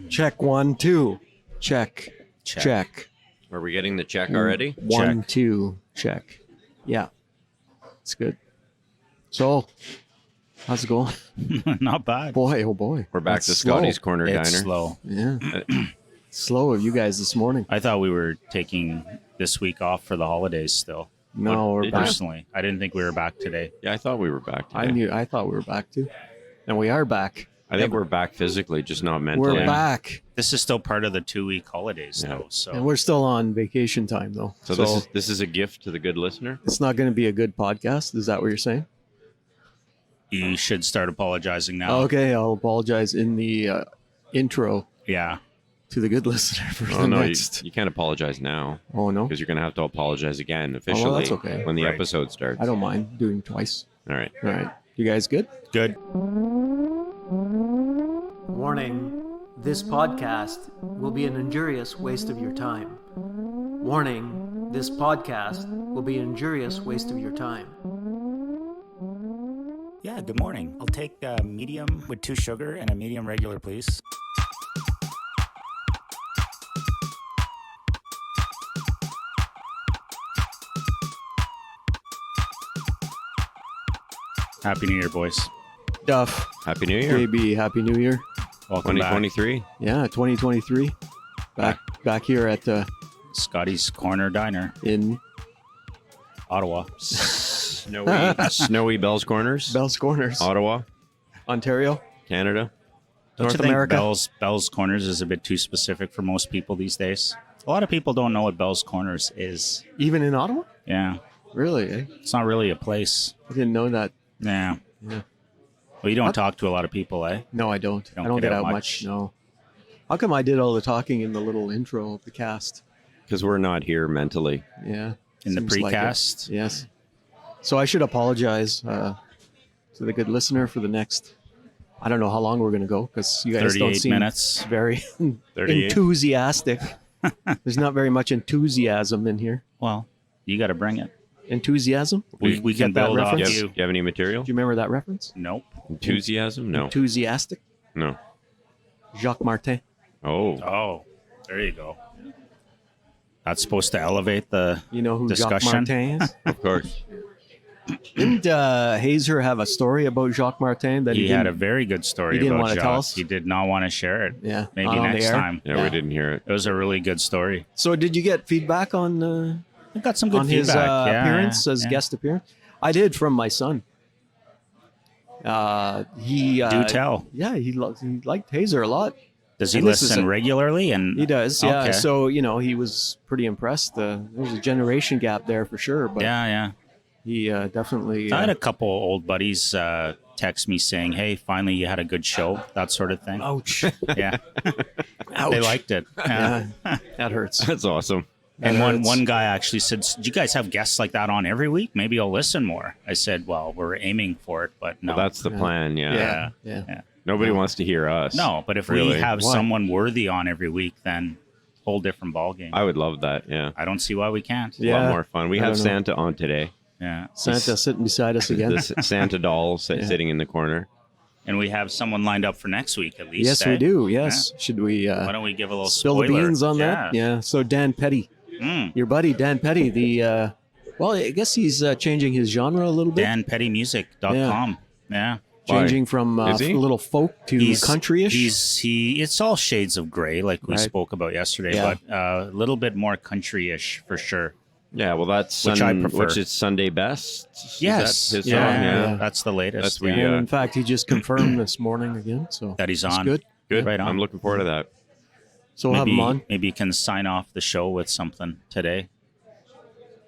Check 1, 2. Check. Are we getting the check already? 1, 2. Check. Yeah. It's good. So, how's it going? Not bad. Boy, oh boy. We're back That's to slow. Scotty's Corner It's Diner. slow. Yeah. Slow of you guys this morning. I thought we were taking this week off for the holidays still. No, we're did back. Personally, I didn't think we were back today. Yeah, I thought we were back today. I thought we were back too. And we are back. I think we're back physically, just not mentally. We're back. This is still part of the 2-week holidays, Yeah. though. So And we're still on vacation time though. So this is a gift to the good listener. It's not going to be a good podcast. Is that what you're saying? you should start apologizing now. Okay, I'll apologize in the intro Yeah. to the good listener for Oh the no, next. you can't apologize now Oh no, because you're going to have to apologize again officially that's okay. when the Right. episode starts. I don't mind doing twice. All right. All right, you guys good? Good. Warning, this podcast will be an injurious waste of your time. Warning, this podcast will be an injurious waste of your time. Yeah, good morning. I'll take a medium with 2 sugar and a medium regular, please. Happy New Year, boys. Duff, Happy New Year. KB, Happy New Year. Welcome back. 2023. Yeah, 2023. Back here at Scotty's Corner Diner, in Ottawa. Snowy Bell's Corners. Bell's Corners, Ottawa, Ontario, Canada. Don't North you think America. Bell's Corners is a bit too specific for most people these days? A lot of people don't know what Bell's Corners is. Even in Ottawa? Yeah. Really? Eh? It's not really a place. I didn't know that. Yeah. Yeah. Well, you don't talk to a lot of people, eh? No, I don't. Don't I don't get get out out much. much. No. How come I did all the talking in the little intro of the cast? Because we're not here mentally. Yeah. In the seems like it. precast? Yes. So I should apologize to the good listener for the next. I don't know how long we're going to go because you guys don't 38 seem minutes. very 38. enthusiastic. There's not very much enthusiasm in here. Well, you got to bring it. Enthusiasm? We Get can that build off reference? Do you. you have any material? Do you remember that reference? Nope. Enthusiasm? No. Enthusiastic? No. Jacques Martin. Oh. Oh, there you go. That's supposed to elevate the You know who Jacques discussion. Martin is? Of course. Didn't Hazer have a story about Jacques Martin that He he had a didn't- very good story he didn't about wanna tell Jacques. us? He did not want to share it. Yeah, Maybe not on the next air. time. Yeah, we didn't hear it. It was a really good story. So did you get feedback on I got some good on his feedback. Yeah, appearance as yeah. guest appearance? I did from my son. He Do tell. Yeah, he liked Hazer a lot. Does he And this is listen a- regularly? And He does, yeah. Okay. So he was pretty impressed. There's a generation gap there for sure, but yeah. he definitely. I had a couple old buddies text me saying, "Hey, finally you had a good show," that sort of thing. ouch, Yeah, ouch. they liked it. Yeah. Yeah, that hurts. That's awesome. And That one hurts. one guy actually said, "Do you guys have guests like that on every week? Maybe I'll listen more." I said, "Well, we're aiming for it, but no, Well, that's the plan. Yeah. Yeah, Yeah. yeah. Nobody wants to hear us. no." But if we Really? have Why? someone worthy on every week, then whole different ballgame. I would love that. Yeah. I don't see why we can't. A Yeah. lot more fun. We I have don't know. Santa on today. Yeah. Santa sitting beside us again. The Santa doll Yeah. sitting in the corner. And we have someone lined up for next week at least. Yes, eh? we do. Yes. Should we Why don't we give a little spill the spoiler? beans on that? Yeah. So Dan Petty, your buddy Dan Petty, well, I guess he's changing his genre a little bit, DanPettyMusic.com. Yeah. changing from Is he? a little folk to countryish. It's all shades of gray, like we Right. spoke about yesterday, Yeah. but a little bit more countryish for sure. Yeah, well, that's Which I prefer. which is Sunday Best. Is Yes, that his Yeah, song? yeah. that's the latest. That's yeah. what And Yeah. in fact, he just confirmed this morning again. So That he's it's on. good. Good. Right on. I'm looking forward to that. So we'll have him on. Maybe you can sign off the show with something today.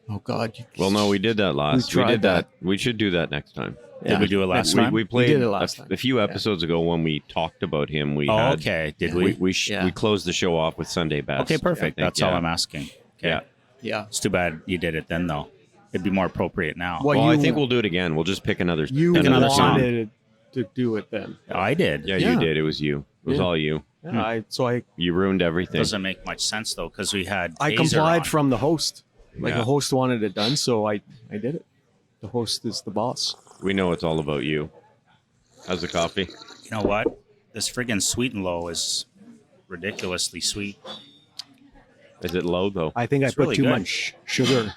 Oh God. Well, no, we did that last. We tried did that. We should do that next time. Did we do it last time? We played did it last time. a few episodes ago when we talked about him. We Oh, had, okay. Did We we? Yeah. we closed the show off with Sunday Best. Okay, perfect. I think, That's all yeah. I'm asking. Okay. Yeah. Yeah. It's too bad you did it then, though. It'd be more appropriate now. Well, Well, I you- think we'll do it again. We'll just pick another. You another song. wanted to do it then. I did. Yeah, Yeah. you did. It was you. It was Yeah. all you. Yeah, I You ruined everything. Doesn't make much sense though, because we had. I Hazer complied on. from the host. Like Yeah. the host wanted it done, so I did it. The host is the boss. We know it's all about you. How's the coffee? You know what? This friggin' Sweet and Low is ridiculously sweet. Is it low though? I think I It's put really too good. much sugar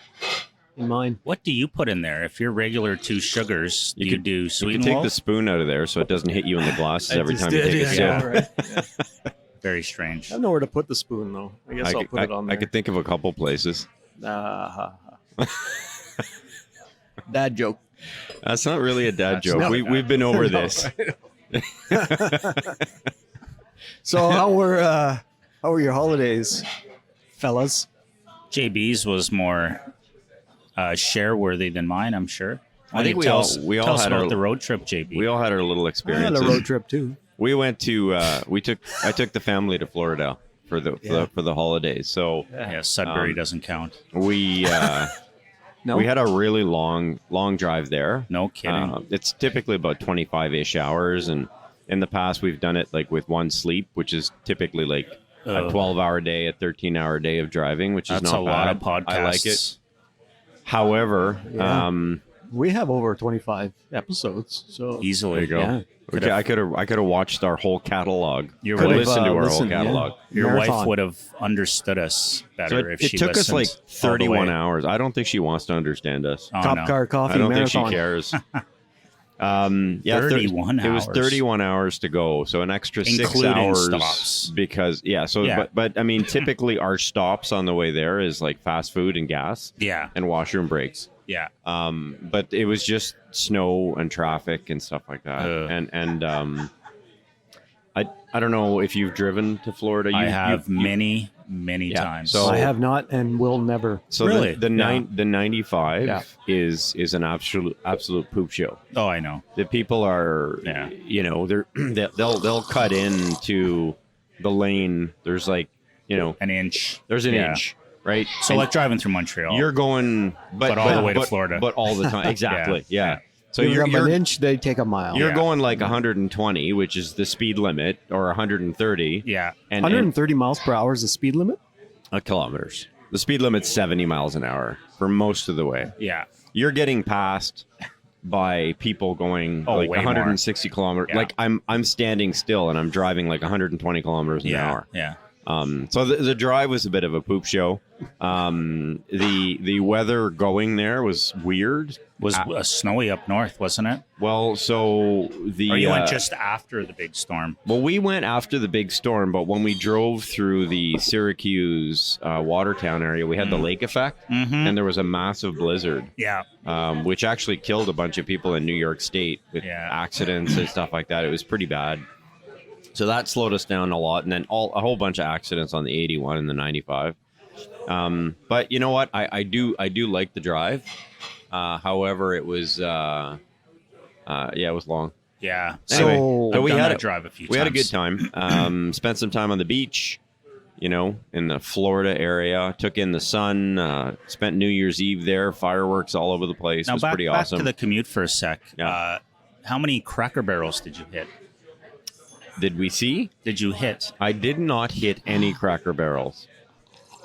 in mine. What do you put in there? If you're regular 2 sugars, do you do You sweet can and take low? the spoon out of there so it doesn't hit you in the glasses every just time you did, take a yeah, sip. right. Very strange. I don't know where to put the spoon though. I guess I'll put it on I there. could think of a couple places. Dad joke. That's not really a dad That's joke. not a We've been over No, this. So how were your holidays, fellas? JB's was more share worthy than mine, I'm sure. I think tell we all us had about our the road trip, JB. we all had our little I had experiences. a road trip too. We went to I took the family to Florida for the holidays. So yeah, Sudbury doesn't count. we No, we had a really long drive there. No kidding. It's typically about 25-ish hours, and in the past we've done it like with one sleep, which is typally like a 12-hour day, a 13-hour day of driving, which is That's not a bad. lot of podcasts. I like it. However, Yeah. We have over 25 episodes, so Easily. there you go. Yeah. Okay, I could have watched our whole catalog. Your Could wife- listen to our listened, whole yeah. catalog. Your Marathon. wife would have understood us better So if it she took us listened like all the 31 way. hours. I don't think she wants to understand us. Oh, Cop no. Car Coffee I don't Marathon. think she cares. Yeah, 31 It was hours. 31 hours to go, so an extra 6 Including hours stops. because Yeah. but I mean typically our stops on the way there is like fast food and gas Yeah, and washroom breaks. yeah. But it was just snow and traffic and stuff like that. Ugh. I don't know if you've driven to Florida. I have you- many Yeah, times. so- I have not and will never. So Really? the 95 Yeah. is an absolute poop show. Oh, I know. The people are, Yeah. you know, they'll cut into the lane. There's like, you know, An inch. there's an Yeah. inch, right? So And like driving through Montreal. you're going, But all the way to Florida. but all the time, exactly, Yeah. yeah. So So you're an inch, they take a mile. you're Yeah. going like 120, which is the speed limit, or 130, yeah. and 130 miles per hour is the speed limit. kilometers. The speed limit's 70 miles an hour for most of the way. Yeah. You're getting passed by people going Oh, like way 160 kilometers. Yeah. Like I'm standing still and I'm driving like 120 kilometers an hour. Yeah. So the drive was a bit of a poop show. The weather going there was weird. Was snowy up north, wasn't it? Well, so the Or you went just after the big storm? well, we went after the big storm, but when we drove through the Syracuse Watertown area, we had the lake effect, and there was a massive blizzard. Yeah. Which actually killed a bunch of people in New York State with Yeah. accidents and stuff like that. It was pretty bad. So that slowed us down a lot. And then a whole bunch of accidents on the 81 and the 95. But you know what? I do like the drive. However, it was, it was long. Yeah. Anyway, So- so I've we done had that a drive a few we had a times. good time. Spent some time on the beach, you know, in the Florida area. Took in the sun. Spent New Year's Eve there. Fireworks all over the place. Now It was back pretty back awesome. to the commute for a sec. Yeah. How many Cracker Barrels did you hit? Did we see? Did you hit? I did not hit any Cracker Barrels.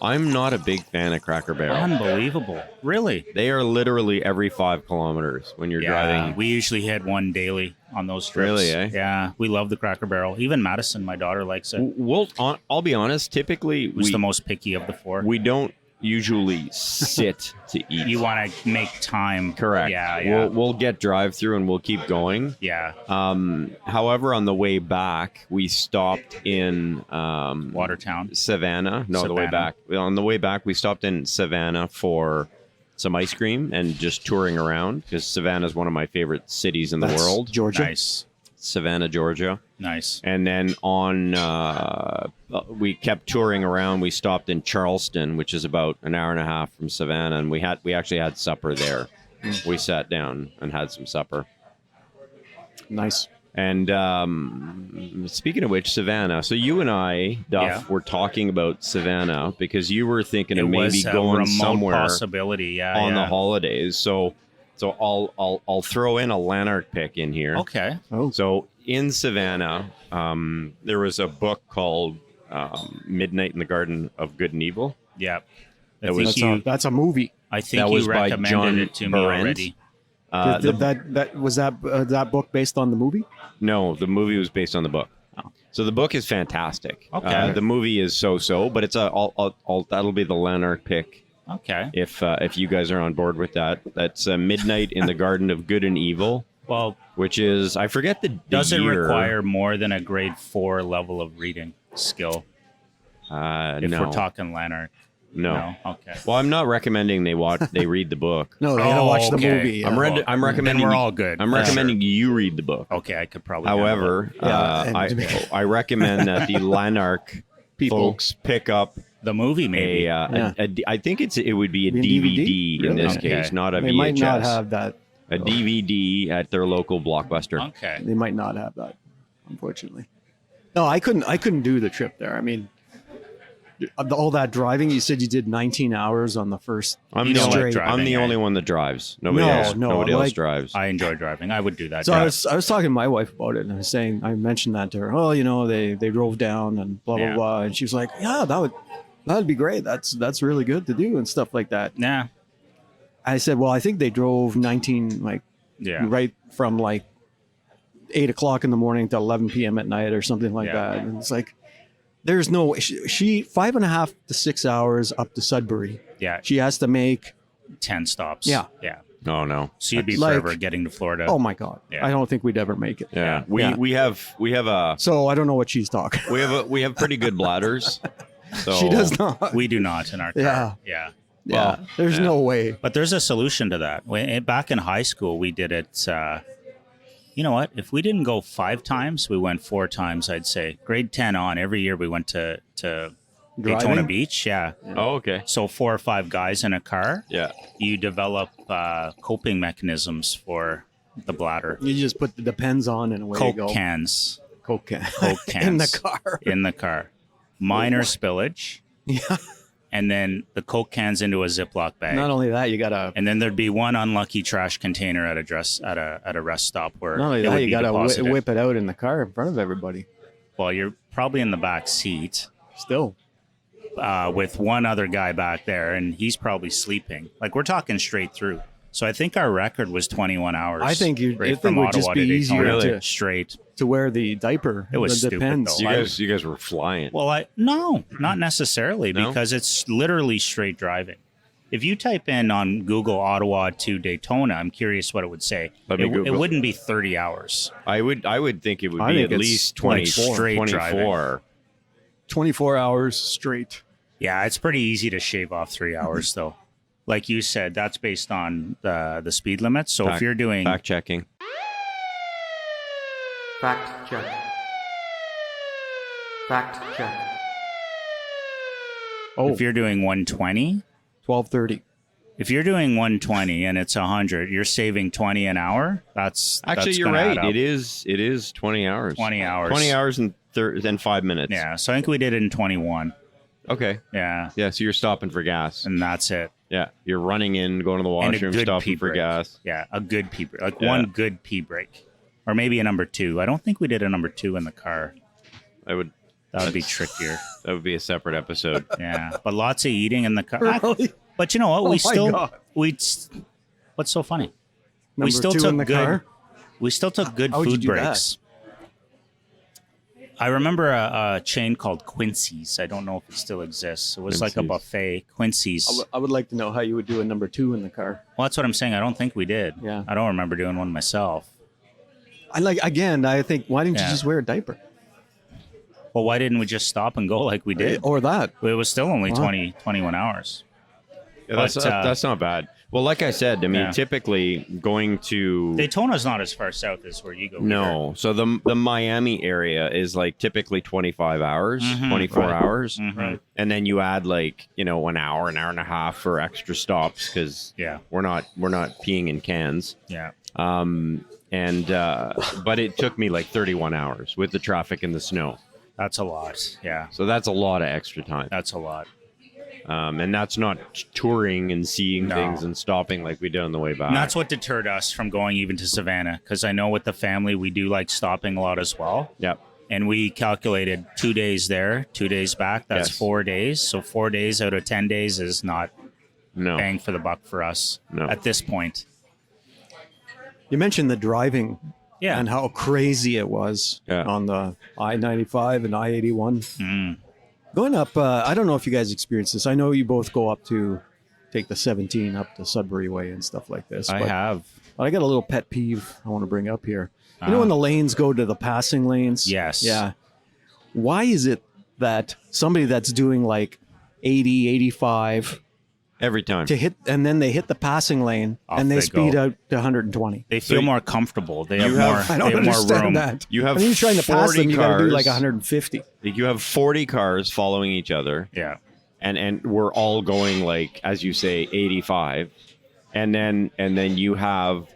I'm not a big fan of Cracker Barrel. Unbelievable. Really? They are literally every 5 kilometers when you're driving. We usually hit one daily on those trips. Really, eh? Yeah. We love the Cracker Barrel. Even Madison, my daughter, likes it. I'll be honest. Typically, Who's the most picky of the 4? we don't usually sit to eat. You want to make time. Correct. Yeah. We'll get drive through and we'll keep going. Yeah. However, on the way back, we stopped in Watertown. Savannah. No, the way Savannah. back. On the way back, we stopped in Savannah for some ice cream and just touring around because Savannah is one of my favorite cities in the That's world. Georgia. Nice. Savannah, Georgia. Nice. And then we kept touring around. We stopped in Charleston, which is about an hour and a half from Savannah, and we actually had supper there. We sat down and had some supper. Nice. And speaking of which, Savannah. So you and I, Duff, Yeah. were talking about Savannah because you were thinking It of maybe was a going remote somewhere possibility. Yeah. on yeah. the holidays. So I'll throw in a Lanark pick in here. Okay. Oh, So in Savannah, there was a book called Midnight in the Garden of Good and Evil. Yeah. I That think was- that's a movie. I think that you was by recommended John it to me Berendt. already. Did that was that book based on the movie? No, the movie was based on the book. So the book is fantastic. Okay. The movie is so, but it's that'll be the Lanark pick Okay. if you guys are on board with that. That's Midnight in the Garden of Good and Evil, Well, which is I forget the does it year. require more than a grade 4 level of reading skill? If no. we're talking Lanark. No. Okay. Well, I'm not recommending they read the book. No, they gotta watch the okay. movie. I'm recommending. Then we're all good. I'm recommending you read the book. Okay, I could probably. However, Yeah, I recommend that the Lanark People. folks pick up the movie maybe. I think it would be a Be a DVD in Really? this Okay. case, not a They VHS. might not have that. A DVD at their local Blockbuster. Okay. They might not have that, unfortunately. No, I couldn't do the trip there. I mean, all that driving. You said you did 19 hours on the first. I'm You the don't only, like driving, I'm the eh? only one that drives. Nobody No, else. no, Nobody else like- drives. I enjoy driving. I would do that. So yeah. I was talking to my wife about it, and I mentioned that to her. Oh, they drove down and blah blah Yeah. blah, and she was like, yeah, that'd be great. That's really good to do and stuff like that. Nah. I said, well, I think they drove 19 Yeah. right from 8 o'clock in the morning to 11 p.m. at night or something like Yeah. that. And it's like, there's no she 5.5 to 6 hours up to Sudbury. Yeah. She has to make. 10 stops. Yeah. Yeah. Oh no. So you'd be Like- forever getting to Florida. Oh my God, Yeah. I don't think we'd ever make it. Yeah. Yeah. We have a So I don't know what she's talking. we have pretty good bladders. So She does not. We do not in our car. Yeah. Yeah. Yeah, Well, there's no way. But there's a solution to that. Back in high school, we did it. You know what? If we didn't go 5 times, we went 4 times, I'd say. Grade 10 on, every year we went to Daytona Driving? Beach. Yeah. Oh, okay. So 4 or 5 guys in a car, Yeah. you develop coping mechanisms for the bladder. You just put the Depends on and away Coke you go. cans Coke can. Coke in the cans. car. in the car. Minor spillage. Yeah. And then the Coke cans into a Ziploc bag. Not only that, you gotta. And then there'd be one unlucky trash container at a rest stop where Not only it that, would you be gotta deposited. whip it out in the car in front of everybody. Well, you're probably in the back seat Still. with one other guy back there, and he's probably sleeping. Like we're talking straight through. So I think our record was 21 hours. I think right it from would just Ottawa be to easier Daytona, to, straight. to wear the diaper. It was the stupid, Depends. though. You guys were flying. Well, not necessarily, No? because it's literally straight driving. If you type in on Google Ottawa to Daytona, I'm curious what it would say. Let me It Google. wouldn't be 30 hours. I would think it would I be think at it's least like 24. straight 24. 24 hours straight. Yeah, it's pretty easy to shave off 3 hours, though. Like you said, that's based on the speed limits. So if you're doing Fact checking. Fact check. Fact check. Oh, if you're doing 120, 12:30. if you're doing 120 and it's 100, you're saving 20 an hour. That's You're gonna right. add up. It is 20 hours. 20 hours. 20 hours and 5 minutes. Yeah, so I think we did it in 21. Okay. Yeah, Yeah, so you're stopping for gas. and that's it. Yeah, you're running in, going to the And a washroom, good stopping pee for break. gas. Yeah, a good pee break. Like Yeah. one good pee break. Or maybe a number 2. I don't think we did a number 2 in the car. That would Be trickier. that would be a separate episode. Yeah, but lots of eating in the car. Really? But you know what? Oh We my still God. what's so funny? Number still 2 took in the good- car. We still took good How would you food do that? breaks. I remember a chain called Quincy's. I don't know if it still exists. It was like a Quincy's. buffet. Quincy's. I would like to know how you would do a number 2 in the car. Well, that's what I'm saying. I don't think we did. Yeah. I don't remember doing one myself. I think, why didn't Yeah. you just wear a diaper? Well, why didn't we just stop and go like we did? Or that? It was still only Wow. 21 hours. Yeah, But, that's not bad. Well, like I said, I mean, Yeah. typically going to Daytona's not as far south as where you go. no, so the Miami area is like typically 25 hours, Mhm. 24 Right. hours, Mhm. and then you add like an hour and a half for extra stops because Yeah. we're not peeing in cans. Yeah. But it took me like 31 hours with the traffic and the snow. That's a lot. Yeah. So that's a lot of extra time. That's a lot. And that's not touring and seeing No. things and stopping like we did on the way back. And that's what deterred us from going even to Savannah, because I know with the family we do like stopping a lot as well. Yep. And we calculated 2 days there, 2 days back. That's Yes. 4 days. So 4 days out of 10 days is not No. bang for the buck for us No. at this point. You mentioned the driving Yeah. and how crazy it was on the I-95 and I-81. Going up, I don't know if you guys experience this. I know you both go up to take the 17 up to Sudbury Way and stuff like this. I have. But I got a little pet peeve I want to bring up here. You know when the lanes go to the passing lanes? Yes. Yeah. Why is it that somebody that's doing like 80, 85 Every time. to hit, and then they hit the passing lane Off and they they speed go. out to 120? They feel So more comfortable. They have you more. have- I they don't have more room. understand that. You have when you're trying to pass 40 them, you got to do cars. like 150. You have 40 cars following each other. Yeah. And we're all going like, as you say, 85. And then you have,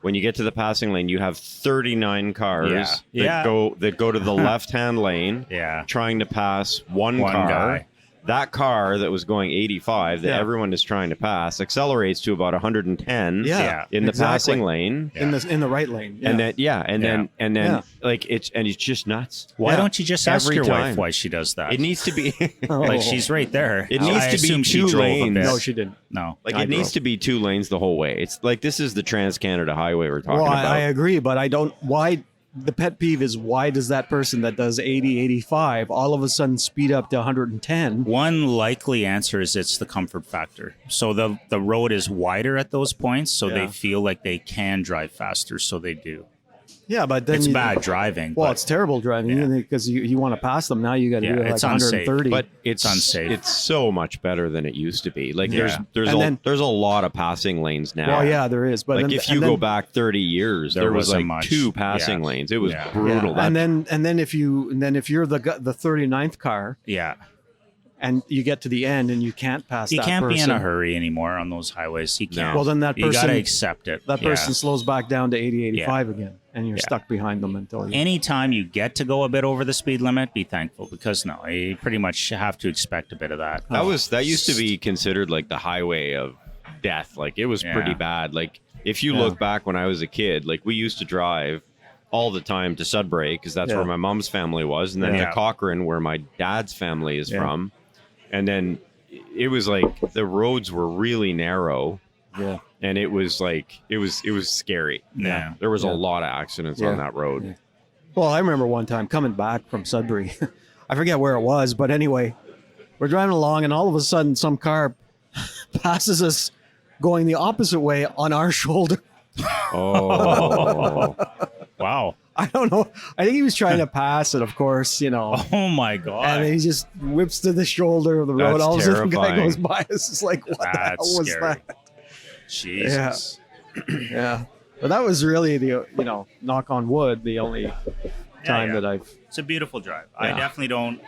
when you get to the passing lane, you have 39 cars Yeah. that go to the left-hand lane, Yeah. trying to pass one car. guy. That car that was going 85 that everyone is trying to pass accelerates to about 110 Yeah, in the exactly. passing lane. in the right lane. Yeah. And then and then Yeah. like it's just nuts. Why don't you just ask Every your time. wife why she does that? It needs to be like she's right there. It needs I to be assume she two drove a lanes. bit. no, she didn't. No. like I it needs drove. to be 2 lanes the whole way. It's like this is the Trans-Canada Highway we're talking Well, about. I agree, but I don't. Why? The pet peeve is why does that person that does 80, 85 all of a sudden speed up to 110? One likely answer is it's the comfort factor. So the road is wider at those points, so they Yeah. feel like they can drive faster, so they do. Yeah, but then It's bad driving. Well, but it's terrible driving because you want to pass them. Now you got to Yeah, do it like it's unsafe. 130. but it's unsafe. It's so much better than it used to be. Like Yeah. there's a lot of passing lanes now. well, yeah, there is. But Like then, if you and go then- back 30 years, there was wasn't like much. 2 passing Yeah. lanes. It was Yeah. brutal. yeah. That- and then if you're the 39th car yeah. and you get to the end and you can't pass You that can't be in person, a hurry anymore on those highways. You can't. Well, then that you got person- to accept it. that Yeah. person slows back down to 80, 85 again, and you're Yeah. stuck behind them until you. Anytime you get to go a bit over the speed limit, be thankful because no, you pretty much have to expect a bit of that. that used to be considered like the highway of death. Like it was pretty Yeah. bad. Like if you Yeah. look back when I was a kid, like we used to drive all the time to Sudbury because that's Yeah. where my mom's family was, and then Yeah. to Cochrane where my dad's family is Yeah. from, and then it was like the roads were really narrow, Yeah. and it was like it was scary. Yeah. There was Yeah. a lot of accidents Yeah. on that road. Yeah. Well, I remember one time coming back from Sudbury. I forget where it was, but anyway, we're driving along, and all of a sudden, some car passes us going the opposite way on our shoulder. Oh, Wow. I don't know. I think he was trying to pass it, of course, Oh my god. and he just whips to the shoulder of the road. That's All of a sudden, the guy terrifying. goes by us. It's like, what the hell That's was scary. that? Jesus. Yeah. But that was really knock on wood, the only time yeah. that I've. It's a beautiful drive. I Yeah. definitely don't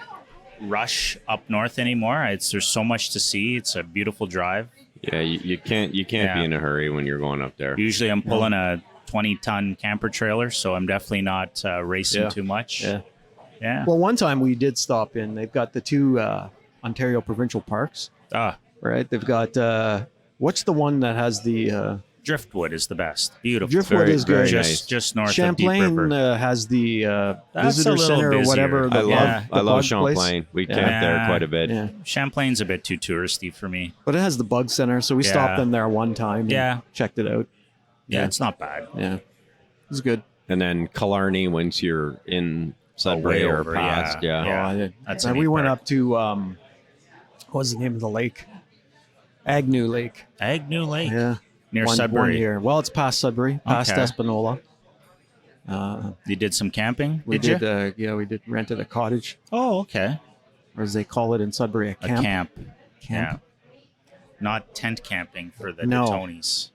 rush up north anymore. There's so much to see. It's a beautiful drive. yeah. You can't be Yeah. in a hurry when you're going up there. Usually I'm pulling a 20-ton camper trailer, so I'm definitely not racing Yeah. too much. Yeah. Yeah. Well, one time we did stop in. They've got the 2 Ontario provincial parks, right? They've got what's the one that has the Driftwood is the best. Beautiful. Driftwood Very, is good. very just nice. just north of Champlain Deep River. has the That's visitor a little center or busier. whatever. The I love Yeah. the I love bug place. Champlain. We Yeah. camped there Yeah. quite a bit. Yeah, Champlain's a bit too touristy for me. but it has the bug center, so we Yeah. stopped in there one time. And Yeah. checked it out. Yeah, Yeah. it's not bad. Yeah, it was good. And then Killarney once you're in Sudbury way or over, past. yeah. Yeah. Oh, I did. That's And a we neat went park. up to what was the name of the lake? Agnew Lake. Agnew Lake. Yeah, Near one Sudbury. year. Well, it's past Sudbury, past Okay. Espanola. You did some camping? We did did. you? We did rented a cottage, Oh, okay. or as they call it in Sudbury, a A camp. camp. Camp. Yeah. Not tent camping for the No. Tonys.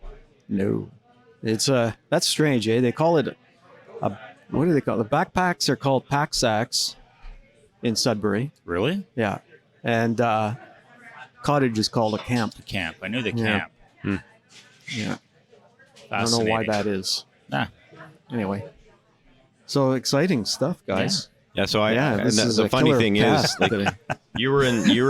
No, it's that's strange, eh? They call it a what do they call it? The backpacks are called pack sacks in Sudbury. Really? Yeah, and cottage is called a camp. The camp. I knew the Yeah. camp. Yeah, I don't know why Fascinating. that is. Ah, Anyway, so exciting stuff, guys. Yeah. So Yeah, and this is the a funny killer thing is, cast like today. you were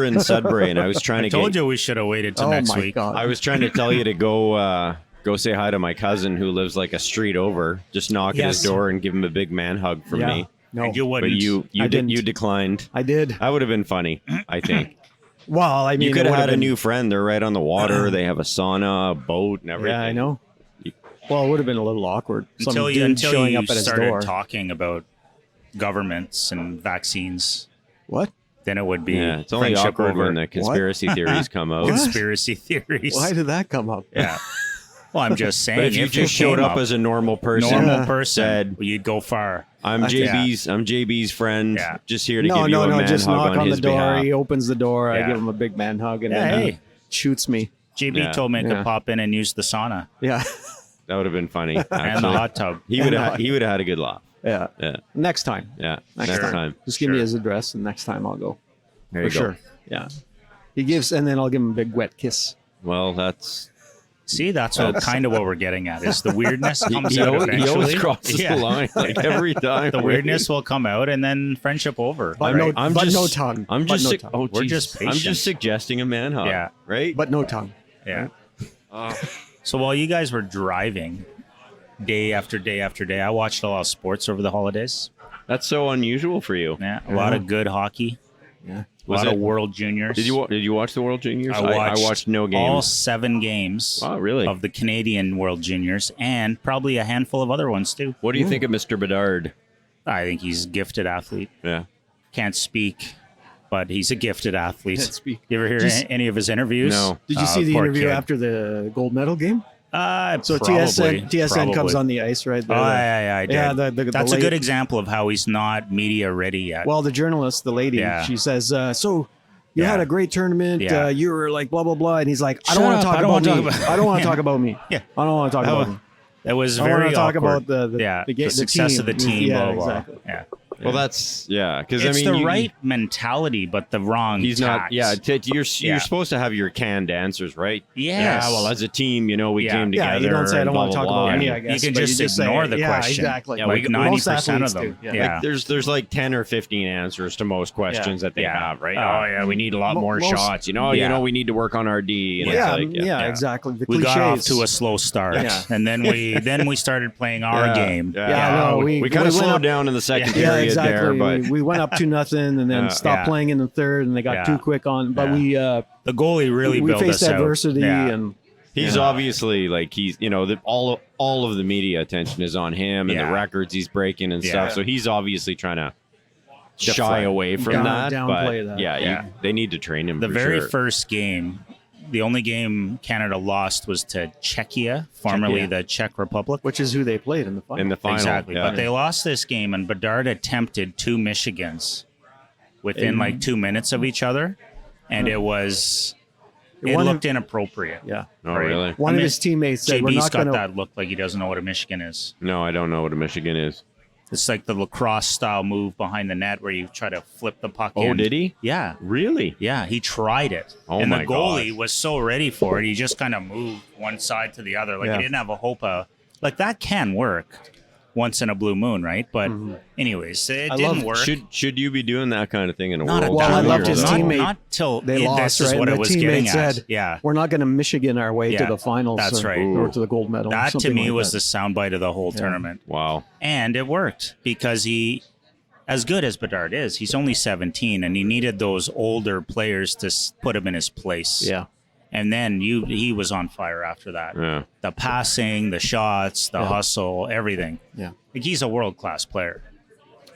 in Sudbury, and I was trying I to told get. you we should have waited till Oh next my week. god! I was trying to tell you to go say hi to my cousin who lives like a street over. Just knock at his Yes. door and give him a big man hug from Yeah. me. No, And you But wouldn't. I didn't. you declined. I did. That would have been funny. I think Well, I mean, you could it have would had a been- new friend. They're right on the water. They have a sauna, a boat, and everything. Yeah, I know. Well, it would have been a little awkward. Until Some you dude showing up at his started door. talking about governments and vaccines, What? then it would be Yeah, it's only friendship awkward over when the conspiracy theories come out. What? conspiracy theories. Why did that come up? Yeah. Well, I'm just saying. But if you just showed up as a normal person, said you'd go far. I'm JB's friend, Yeah. just here to No, give you a man just hug knock on on the his door. behalf. He opens the door. I Yeah. give him a big man hug, and Yeah, then hey. shoots me. JB Yeah. told me I Yeah. could pop in and use the sauna Yeah, That would have been funny. and the Actually, hot tub. he would have had a good laugh. yeah. Yeah, Next time. yeah. Next Next time. time. Just give me his address, and next time I'll go. There For you go. sure. Yeah. He gives, and then I'll give him a big wet kiss. Well, that's See, that's kind of what we're getting at. Is the weirdness comes he out always eventually. crosses Yeah. the line like every time. The weirdness will come out, and then friendship over. But right? no tongue. I'm But just. no su- tongue. oh, We're Jesus. just I'm patient. just suggesting a man hug. Yeah. Right. But no tongue. Yeah. So while you guys were driving day after day after day, I watched a lot of sports over the holidays. that's so unusual for you. Yeah, a lot of good hockey. Yeah. A lot it- of World Juniors. Did you watch the World Juniors? I watched no games. all 7 games. Wow, really? Of the Canadian World Juniors, and probably a handful of other ones too. What do you think of Mr. Bedard? I think he's a gifted athlete. Yeah. Can't speak, but he's a gifted athlete. Can't speak. You ever hear Just- any of his interviews? No. Did you Oh, see the poor interview kid. after the gold medal game? So probably, TSN comes probably. on the ice, right? Oh, yeah, I did. Yeah, That's the a good lady- example of how he's not media ready yet. Well, the journalist, the lady, Yeah. she says, so you Yeah. had a great tournament. Yeah. You were like blah, blah, blah. And he's like, I Shut don't want up, to talk I don't about wanna me. talk about- I don't want to Yeah. talk about me. Yeah. I don't want to talk about me. That was I want very to talk awkward. about the success team. of the team. Yeah, blah, blah, blah. exactly. Yeah. Well, that's because It's I mean the you- right mentality, but the wrong. He's not. tact. Yeah, you're Yeah. supposed to have your canned answers, right? Yes. Yeah. Well, as a team, we Yeah. came Yeah, together. you don't say I and don't blah, want to blah, talk blah. about me, And I guess. You can but just say ignore it. the yeah, question. Exactly. Yeah, Like like most 90% of athletes them. do. Yeah. There's like 10 or 15 answers to most questions that they Yeah. have, right? Oh, Yeah, we need a lot more most- shots. Yeah. We need to work on our D. And Yeah, it's like, yeah, exactly. The We got off cliches. to a slow start, Yeah. and then we started playing our game. Yeah, no, we we kind of went slowed up- down in the second Yeah, period exactly. there, but we went up to nothing and then stopped Yeah. playing in the third, and they got Yeah. too quick on. But Yeah. The goalie really we built faced us out. adversity, Yeah. and he's obviously like all of the media attention is on him and Yeah. the records he's breaking and Yeah. stuff. So he's obviously trying to shy Deflect. away from that. Downplay But that. yeah, Yeah. they need to train him. The for very sure. first game, the only game Canada lost was to Czechia, formerly Czechia. the Czech Republic. which is who they played in the final. in the final. Exactly. yeah. But they lost this game, and Bedard attempted 2 Michigans within like 2 minutes of each other, and it One looked of- inappropriate. yeah. Oh, Right. really? One I of mean, his teammates said, "We're JB's not got going to." that look like he doesn't know what a Michigan is. No, I don't know what a Michigan is. It's like the lacrosse style move behind the net where you try to flip the puck Oh, in. did he? Yeah. Really? Yeah, he tried it. Oh and my the goalie gosh. was so ready for it, he just kind of moved one side to the other. Like Yeah. he didn't have a hope of like that can work once in a blue moon, right? But anyways, it I didn't love- work. Should you be doing that kind of thing in a Not at world? Well, I that loved level, his not- teammate. Not till They this lost, is right? what And I the was teammate getting at. said, Yeah. "We're not going to Michigan our way to Yeah, the finals. that's right. or to the gold medal." That to something me like was that. the soundbite of the whole tournament. Wow. And it worked because he, as good as Bedard is, he's only 17 and he needed those older players to put him in his place. Yeah. And then he was on fire after that. Yeah. The passing, the shots, the hustle, everything. Yeah. Like he's a world-class player,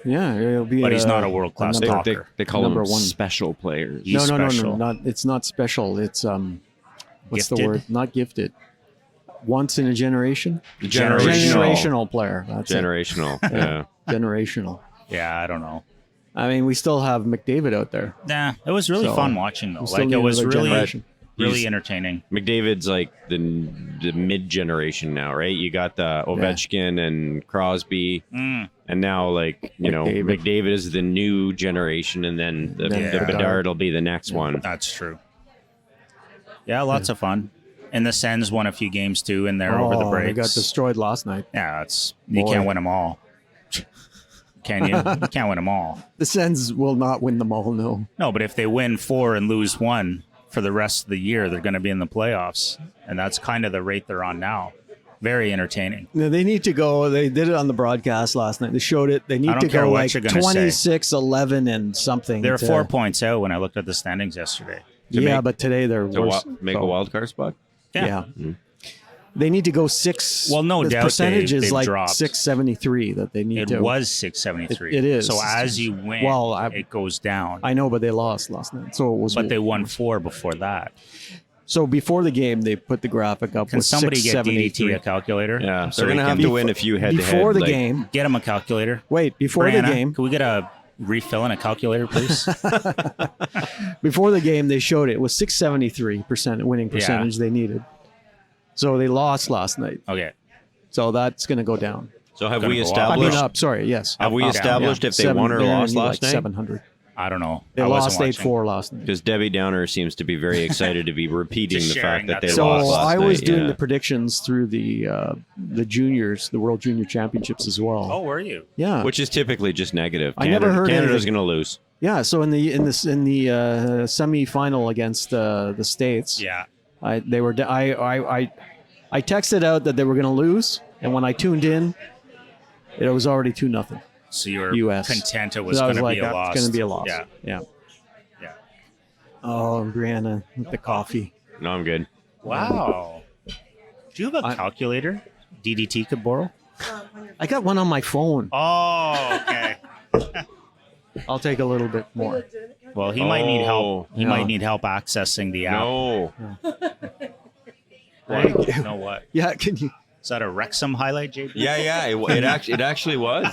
Yeah, it'll be. but he's not a world-class number- talker. They call Number them one. special players. He's No, special. not. It's not special. It's what's the Gifted? word? Not gifted. Once in a generation. Generational. Generational player. That's Generational. Yeah. it. Generational. Yeah, I don't know. I mean, we still have McDavid out there. Nah, it was really So, fun watching though. we still Like it need was another really, generation. really He's- entertaining. McDavid's like the mid generation now, right? You got the Ovechkin and Crosby, and now like McDavid. McDavid is the new generation, and then the Yeah. Bedard will be the next one. That's true. Yeah, lots of fun. And the Sens won a few games too in there over the breaks. They got destroyed last night. Yeah, you Boy. can't win them all. Can you? You can't win them all. The Sens will not win them all. No. No, but if they win 4 and lose 1 for the rest of the year, they're going to be in the playoffs. And that's kind of the rate they're on now. Very entertaining. No, they need to go. They did it on the broadcast last night. They showed it. They need don't to care go what like you're gonna say. 26-11 and something. They're to- 4 points out when I looked at the standings yesterday. Yeah, make- but today they're To worse. make a wild card spot. Yeah. They need to go 6. Well, no the doubt percentage is they've like dropped. 673 that they need It to. was 673. It is. So as you win, it goes down. I know, but they lost last night. So it was. But they won 4 before that. So before the game, they put the graphic up. Can with somebody get 673. DDT a calculator? Yeah, So they're we gonna have can- to win a few head-to-head. Before the like- game. Get him a calculator. Wait, before Brianna, the game. can we get a refill and a calculator, please? Before the game, they showed it was 673% winning percentage they needed. So they lost last night. Okay. So that's going to go down. So have Gonna we go up. I mean, established? up. Sorry, yes. Have we Up, established if they won or they're lost only last like night? 700. I don't know. They I wasn't lost watching. 8-4 last night. Because Debbie Downer seems to be very excited to be repeating Just the fact sharing that that they they So lost last I was night. doing yeah. the predictions through the juniors, the World Junior Championships as well. Oh, were you? Yeah, Which is typically just negative. I never heard Canada's anything. going to lose. yeah. So in the semi-final against the States, Yeah. I texted out that they were going to lose, and when I tuned in, it was already 2-0 So you were U.S. content it was So I going to like, be a that's loss. going to be a loss. Yeah. yeah. Yeah. Oh, Brianna with the coffee. No, I'm good. Wow. Do you have a calculator DDT could borrow? I got one on my phone. Oh, okay. I'll take a little bit more. Well, he might need help. He Yeah. might need help accessing the app. No. Thank you. Know what? Yeah, can you? Is that a Wrexham highlight, JB? Yeah. It actually was.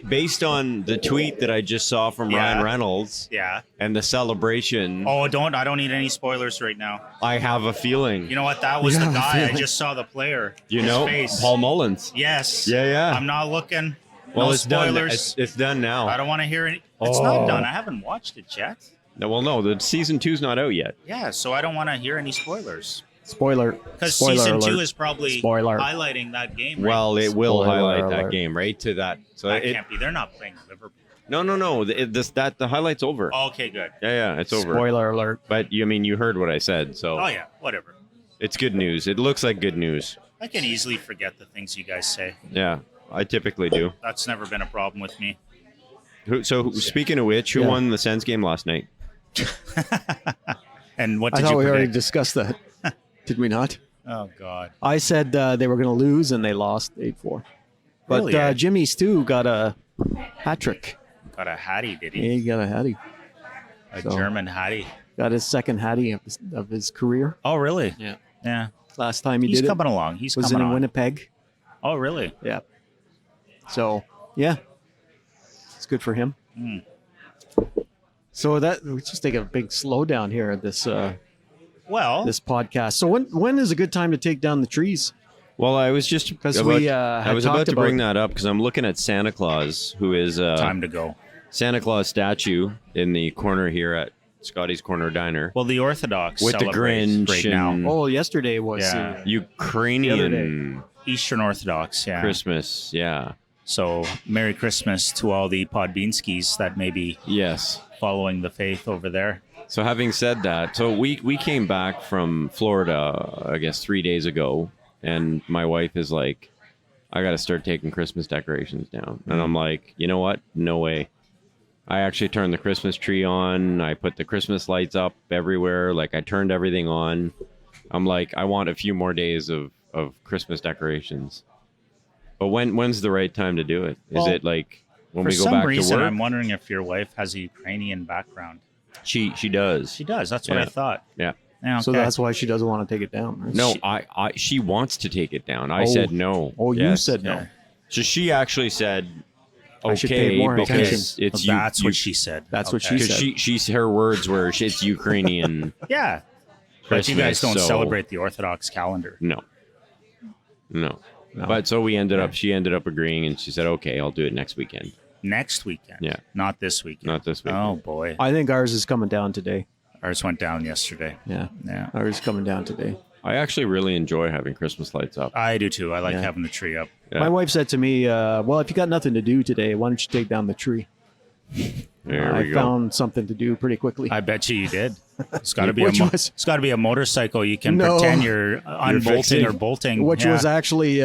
Based on the tweet that I just saw from Yeah. Ryan Reynolds Yeah. and the celebration, Oh, I don't need any spoilers right now. I have a feeling. You know what? That was Yeah, the guy. I feeling. just saw the player. You His know, face. Paul Mullins. Yes. Yeah. I'm not looking. Well, no it's done. spoilers. It's done now. I don't want to hear any. It's not done. I haven't watched it yet. No, the season 2's not out yet. Yeah, so I don't want to hear any spoilers. Spoiler. Because Spoiler season alert. 2 is probably Spoiler. highlighting that game. Right? Well, it will Spoiler highlight that alert. game right to that. So that it, can't be. They're not playing Liverpool. no. The highlight's over. Okay, good. Yeah, it's over. Spoiler alert. But you heard what I said, so Oh yeah, whatever. it's good news. It looks like good news. I can easily forget the things you guys say. Yeah, I typically do. That's never been a problem with me. So speaking of which, who Yeah. won the Sens game last night? And what I did thought you we already predict? discussed that. Did we not? Oh God. I said they were going to lose, and they lost 8-4. But Really, eh? Jimmy Stu got a hat trick. Got a Hattie, did he? He got a hattie. A So- German Hattie. Got his second hattie of his career. Oh really? Yeah. Yeah. Last time he He's did coming along. He's it was coming in on. Winnipeg. Oh really? Yeah. So yeah, it's good for him. Mm. So that we just take a big slowdown here at this Well, this podcast. So when is a good time to take down the trees? Well, I was just 'Cause about- we, I had was about talked to bring about- that up because I'm looking at Santa Claus, who is time to go. Santa Claus statue in the corner here at Scotty's Corner Diner. Well, the Orthodox With the celebrate Grinch right and- now. Oh, yesterday was Yeah. Ukrainian Eastern Orthodox, yeah. Christmas, yeah. So, Merry Christmas to all the Podbeanskis that may be Yes. following the faith over there. So having said that, so we came back from Florida, I guess 3 days ago, and my wife is like, I got to start taking Christmas decorations down. And I'm like, you know what? No way. I actually turned the Christmas tree on. I put the Christmas lights up everywhere. Like I turned everything on. I'm like, I want a few more days of Christmas decorations. But when's the right time to do it? Is Well, it like when For we go some back reason, to work? I'm wondering if your wife has a Ukrainian background. She does. She does. That's what Yeah. I thought. Yeah. Yeah, So okay. that's why she doesn't want to take it down. Right? No, She- she wants to take it down. I Oh. said no. Oh, you Yes. said no. Yeah. So she actually said, I should pay okay, more because attention. it's Well, that's what she said. That's what Okay. she because said. she's her words were it's Ukrainian. Yeah. But Christmas, you guys don't so- celebrate the Orthodox calendar. No. No. But so she ended up agreeing, and she said, okay, I'll do it next weekend, Next weekend. Yeah. Not this weekend. not this weekend. Oh, boy. I think ours is coming down today. Ours went down yesterday. Yeah. Yeah. Ours is coming down today. I actually really enjoy having Christmas lights up. I do too. I like Yeah. having the tree up. Yeah. My wife said to me, well, if you got nothing to do today, why don't you take down the tree? There I we go. found something to do pretty quickly. I bet you did. It's got to be Which a was- it's got to be a motorcycle. You can No. pretend you're unbolting fixing- or bolting. which Yeah. was actually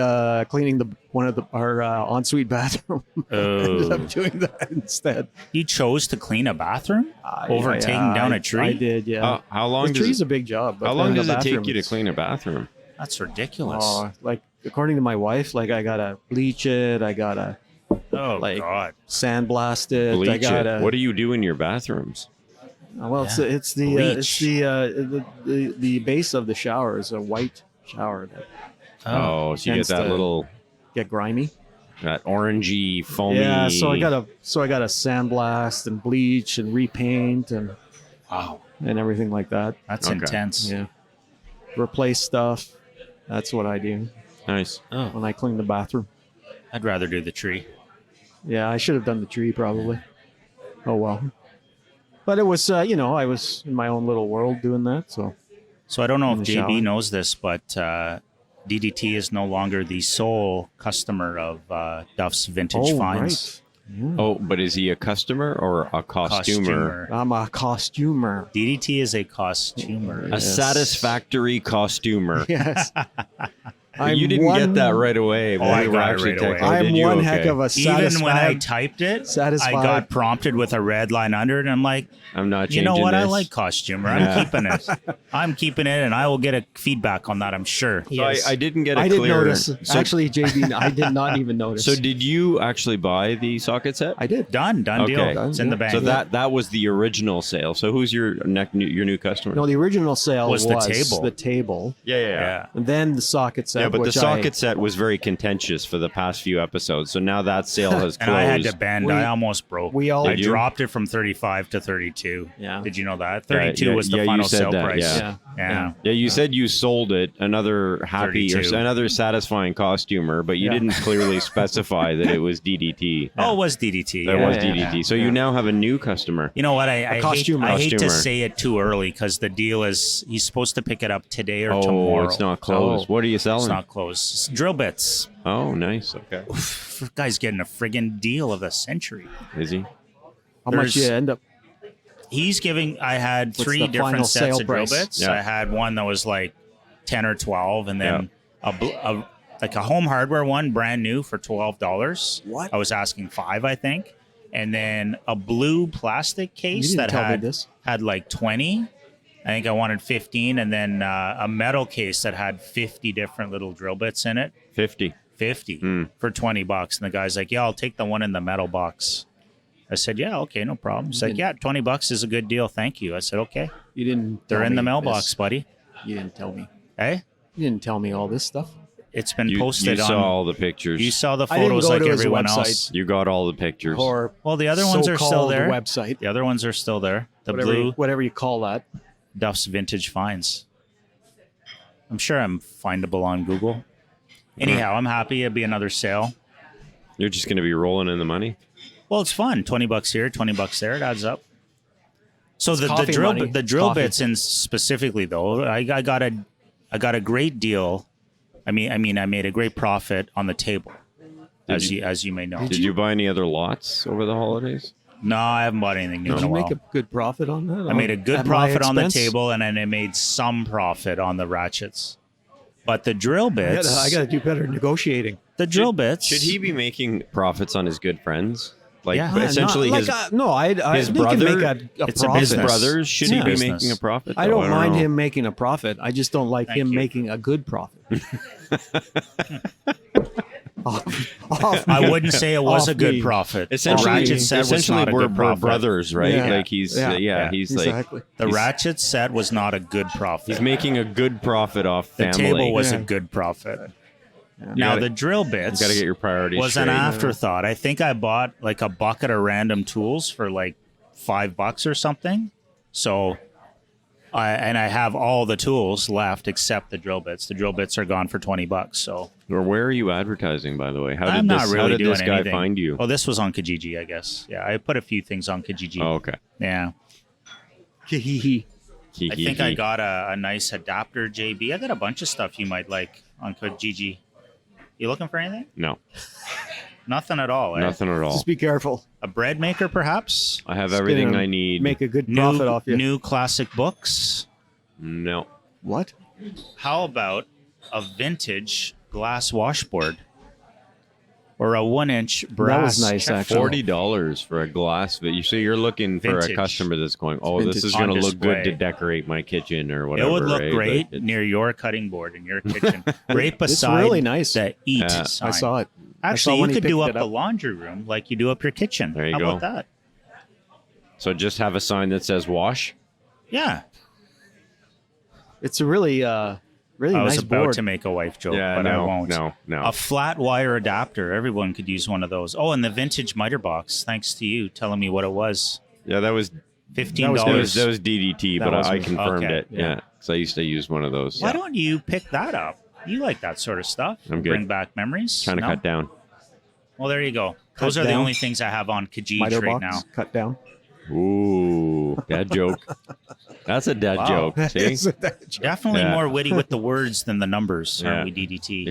cleaning one of our ensuite bathroom. Ended Oh. up doing that instead. You chose to clean a bathroom over taking down a tree. I did, yeah. How long the does tree's it, a big job. but how long then the does it take bathroom you to is- clean a bathroom? That's ridiculous. Like according to my wife, like I gotta bleach it. I gotta like God. sandblast it. I Bleach gotta. it. What do you do in your bathrooms? Well, it's the base of the shower is a white shower that Oh, so you get tends that to little, get grimy. that orangey, foamy. Yeah, so I gotta sandblast and bleach and repaint and Wow. and everything like that. That's Okay. intense. Yeah, replace stuff. That's what I do Nice. when I clean the bathroom. I'd rather do the tree. Yeah, I should have done the tree probably. Oh well. But it was, I was in my own little world doing that. So So I don't know In if the JB shower. knows this, but DDT is no longer the sole customer of Duff's Vintage Finds. Oh, but is he a customer or a costumer? I'm a costumer. DDT is a costumer. A satisfactory costumer. Yes. You didn't get that right away. When I we were got it actually right away. texting. Oh, I'm did you? one Okay. heck of a Even when I satisfied. typed it, I Satisfied. got prompted with a red line under it, and I'm like, I'm not you changing know what? I this. like costumer. I'm keeping it. I'm keeping it, and I will get a feedback on that, I'm sure. So I didn't get a I clear. didn't notice. So, Actually, JB, I did not even notice. so did you actually buy the socket set? I did. Done Okay. deal. Done, It's in the yeah. bank. So that was the original sale. So who's your new customer? No, the original sale Was was the table. The table. yeah. And then the socket set. Yeah, but the which socket set was very contentious for the past few episodes. So now that sale has And I had to closed. bend. We- I almost broke. we all- I Did you? dropped it from 35 to 32. Yeah. Did you know that? 32 was the yeah, you final said sale that, price. yeah. Yeah. Yeah, you said you sold it, another happy or 32. another satisfying costumer, but you Yeah. didn't clearly specify that it was DDT. Oh, it was DDT. That yeah. was yeah, DDT. yeah. So you now have a new customer. You know what? I costumer. hate to Costumer. say it too early because the deal is he's supposed to pick it up today or Oh, tomorrow. it's not closed. Oh. What are you It's selling? not closed. It's drill bits. Oh, nice. Okay. Guy's getting a friggin' deal of the century. Is he? How much There's- you end up? He's giving. I had What's three the final different sets sale of drill price? bits. Yeah. I had one that was like 10 or 12, and then like a home hardware one, brand new for $12. What? I was asking $5, I think, and then a blue plastic case You didn't that tell me had this. had like 20. I think I wanted 15, and then a metal case that had 50 different little drill bits in it. 50. 50 for $20. And the guy's like, yeah, I'll take the one in the metal box. I said, yeah, okay, no problem. He's like, yeah, $20 is a good deal. Thank you. I said, okay. You didn't. They're tell in the me mailbox, this. buddy. You didn't tell me. Hey, You didn't tell me all this stuff. it's been You posted saw on. all the pictures. You saw the I didn't photos go like to his everyone website. else. You got all the pictures. Or Well, the other ones are still so-called there. website. The other ones are still there. The blue Whatever you call that. Duff's Vintage Finds. I'm sure I'm findable on Google. Anyhow, I'm happy. It'll be another sale. You're just going to be rolling in the money? Well, it's fun. $20 here, $20 there. It adds up. So the coffee drill money. the drill Coffee. bits in specifically though, I got a great deal. I made a great profit on the table, as you may know. Did you buy any other lots over the holidays? No, I haven't bought anything new Did in a you while. make a good profit on that? I made a good At my profit on the expense? table, and then I made some profit on the ratchets. But the drill bits, I got to do better negotiating. the drill bits. Should he be making profits on his good friends? Like Yeah. essentially Not- his like, no, I his they can brother- make a It's a profit. his business. brothers should he Yeah. be Business. making a profit? I though? don't mind know. him making a profit. I just don't like Thank him you. making a good profit. I wouldn't say it was Off a good me. profit. Essentially, the ratchet set was essentially not a we're good profit. brothers, right? Yeah. Like he's Yeah. he's like exactly. The he's- ratchet set was not a good profit. he's making a good profit off The family. table was a Yeah. good profit. Yeah. Now gotta- the drill bits You got to get your priorities was straight. an afterthought. I think I bought like a bucket of random tools for like $5 or something. So I have all the tools left except the drill bits. The drill bits are gone for $20. So Or where are you advertising, by the way? How I'm did not this, really how did doing this guy anything. find you? Oh, this was on Kijiji, I guess. Yeah, I put a few things on Kijiji. Oh, okay. Yeah. He. I think I got a nice adapter, JB. I got a bunch of stuff you might like on Kijiji. You looking for anything? No, Nothing at all. Eh? nothing at all. Just be careful. A bread maker, perhaps? I have It's everything gonna I need. Make a good profit off you. New classic books. No. What? How about a vintage glass washboard? or a 1-inch brass. That was nice, check actually. $40 for a glass. So you're looking for Vintage. a customer that's going, oh, Vintage. this is On going to look good to display. decorate my kitchen or It whatever. would look right? great But near your cutting board in your kitchen, right beside really nice. the eat Yeah. sign. I saw it. Actually, when you he could do picked up it the up. laundry room like you do up your kitchen. There you How go. about that? So just have a sign that says wash. Yeah. It's a really, really I was nice about board. to make a wife joke, Yeah, but no, I won't. no. A flat wire adapter. Everyone could use one of those. Oh, and the vintage miter box. Thanks to you telling me what it was. Yeah, that was $15. that was DDT, That but was I me. confirmed Okay. it. Yeah, because I used to use one of those. Why don't you pick that up? You like that sort of stuff. I'm good. Bring back memories. Trying to No? cut down. Well, there you go. Cut Those are the down. only things I have on Kijiji Miter right box now. cut down. Ooh, dad joke. That's a dad Wow. joke. See, Definitely Yeah. more witty with the words than the numbers, Yeah. aren't we, DDT?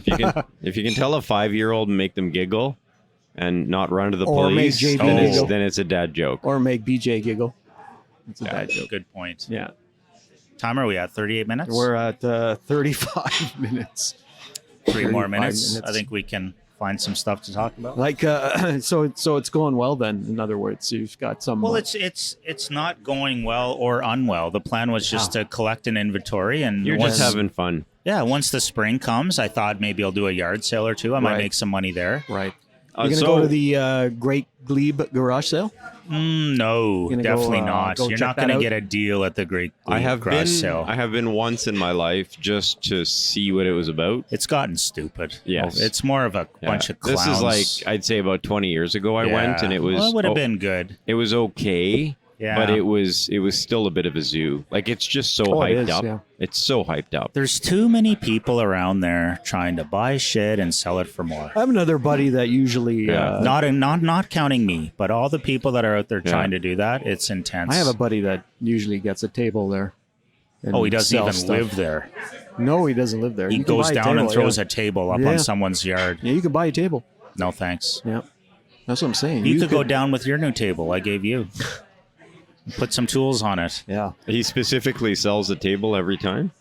if you can tell a 5-year-old and make them giggle and not run to the Or make police, JB then, giggle. then it's a dad joke. Or make BJ giggle. It's a bad joke. Good point. Yeah. Time are we at? 38 minutes? We're at 35 minutes. 3 more 35 minutes. minutes. I think we can find some stuff to talk about. Like, so it's going well then. In other words, you've got some. Well, it's not going well or unwell. The plan was just to collect an inventory, and You're once, just having fun. yeah. Once the spring comes, I thought maybe I'll do a yard sale or two. I might Right. make some money there. right. You're gonna go to the Great Glebe garage sale. No, Gonna definitely go, not. go You're check not that going to out? get a deal at the Great I have Garage been Sale. I have been once in my life just to see what it was about. It's gotten stupid. Yes. It's more of a Yeah. bunch of clowns. This is like I'd say about 20 years ago I went and it was Well, it would have been good. it was okay. Yeah. But it was still a bit of a zoo. Like it's just so Oh, it hyped is, up. yeah. It's so hyped up. There's too many people around there trying to buy shit and sell it for more. I have another buddy that usually. Yeah. Not counting me, but all the people that are out there Yeah. trying to do that. It's intense. I have a buddy that usually gets a table there. and Oh, he doesn't even sells stuff. live there. No, he doesn't live there. He You can goes buy a down and table, throws yeah. a table up Yeah. on someone's yard. Yeah, you can buy a table. No thanks. Yeah, that's what I'm saying. You could go down with your new table I gave you. Put some tools on it. Yeah. He specifically sells a table every time?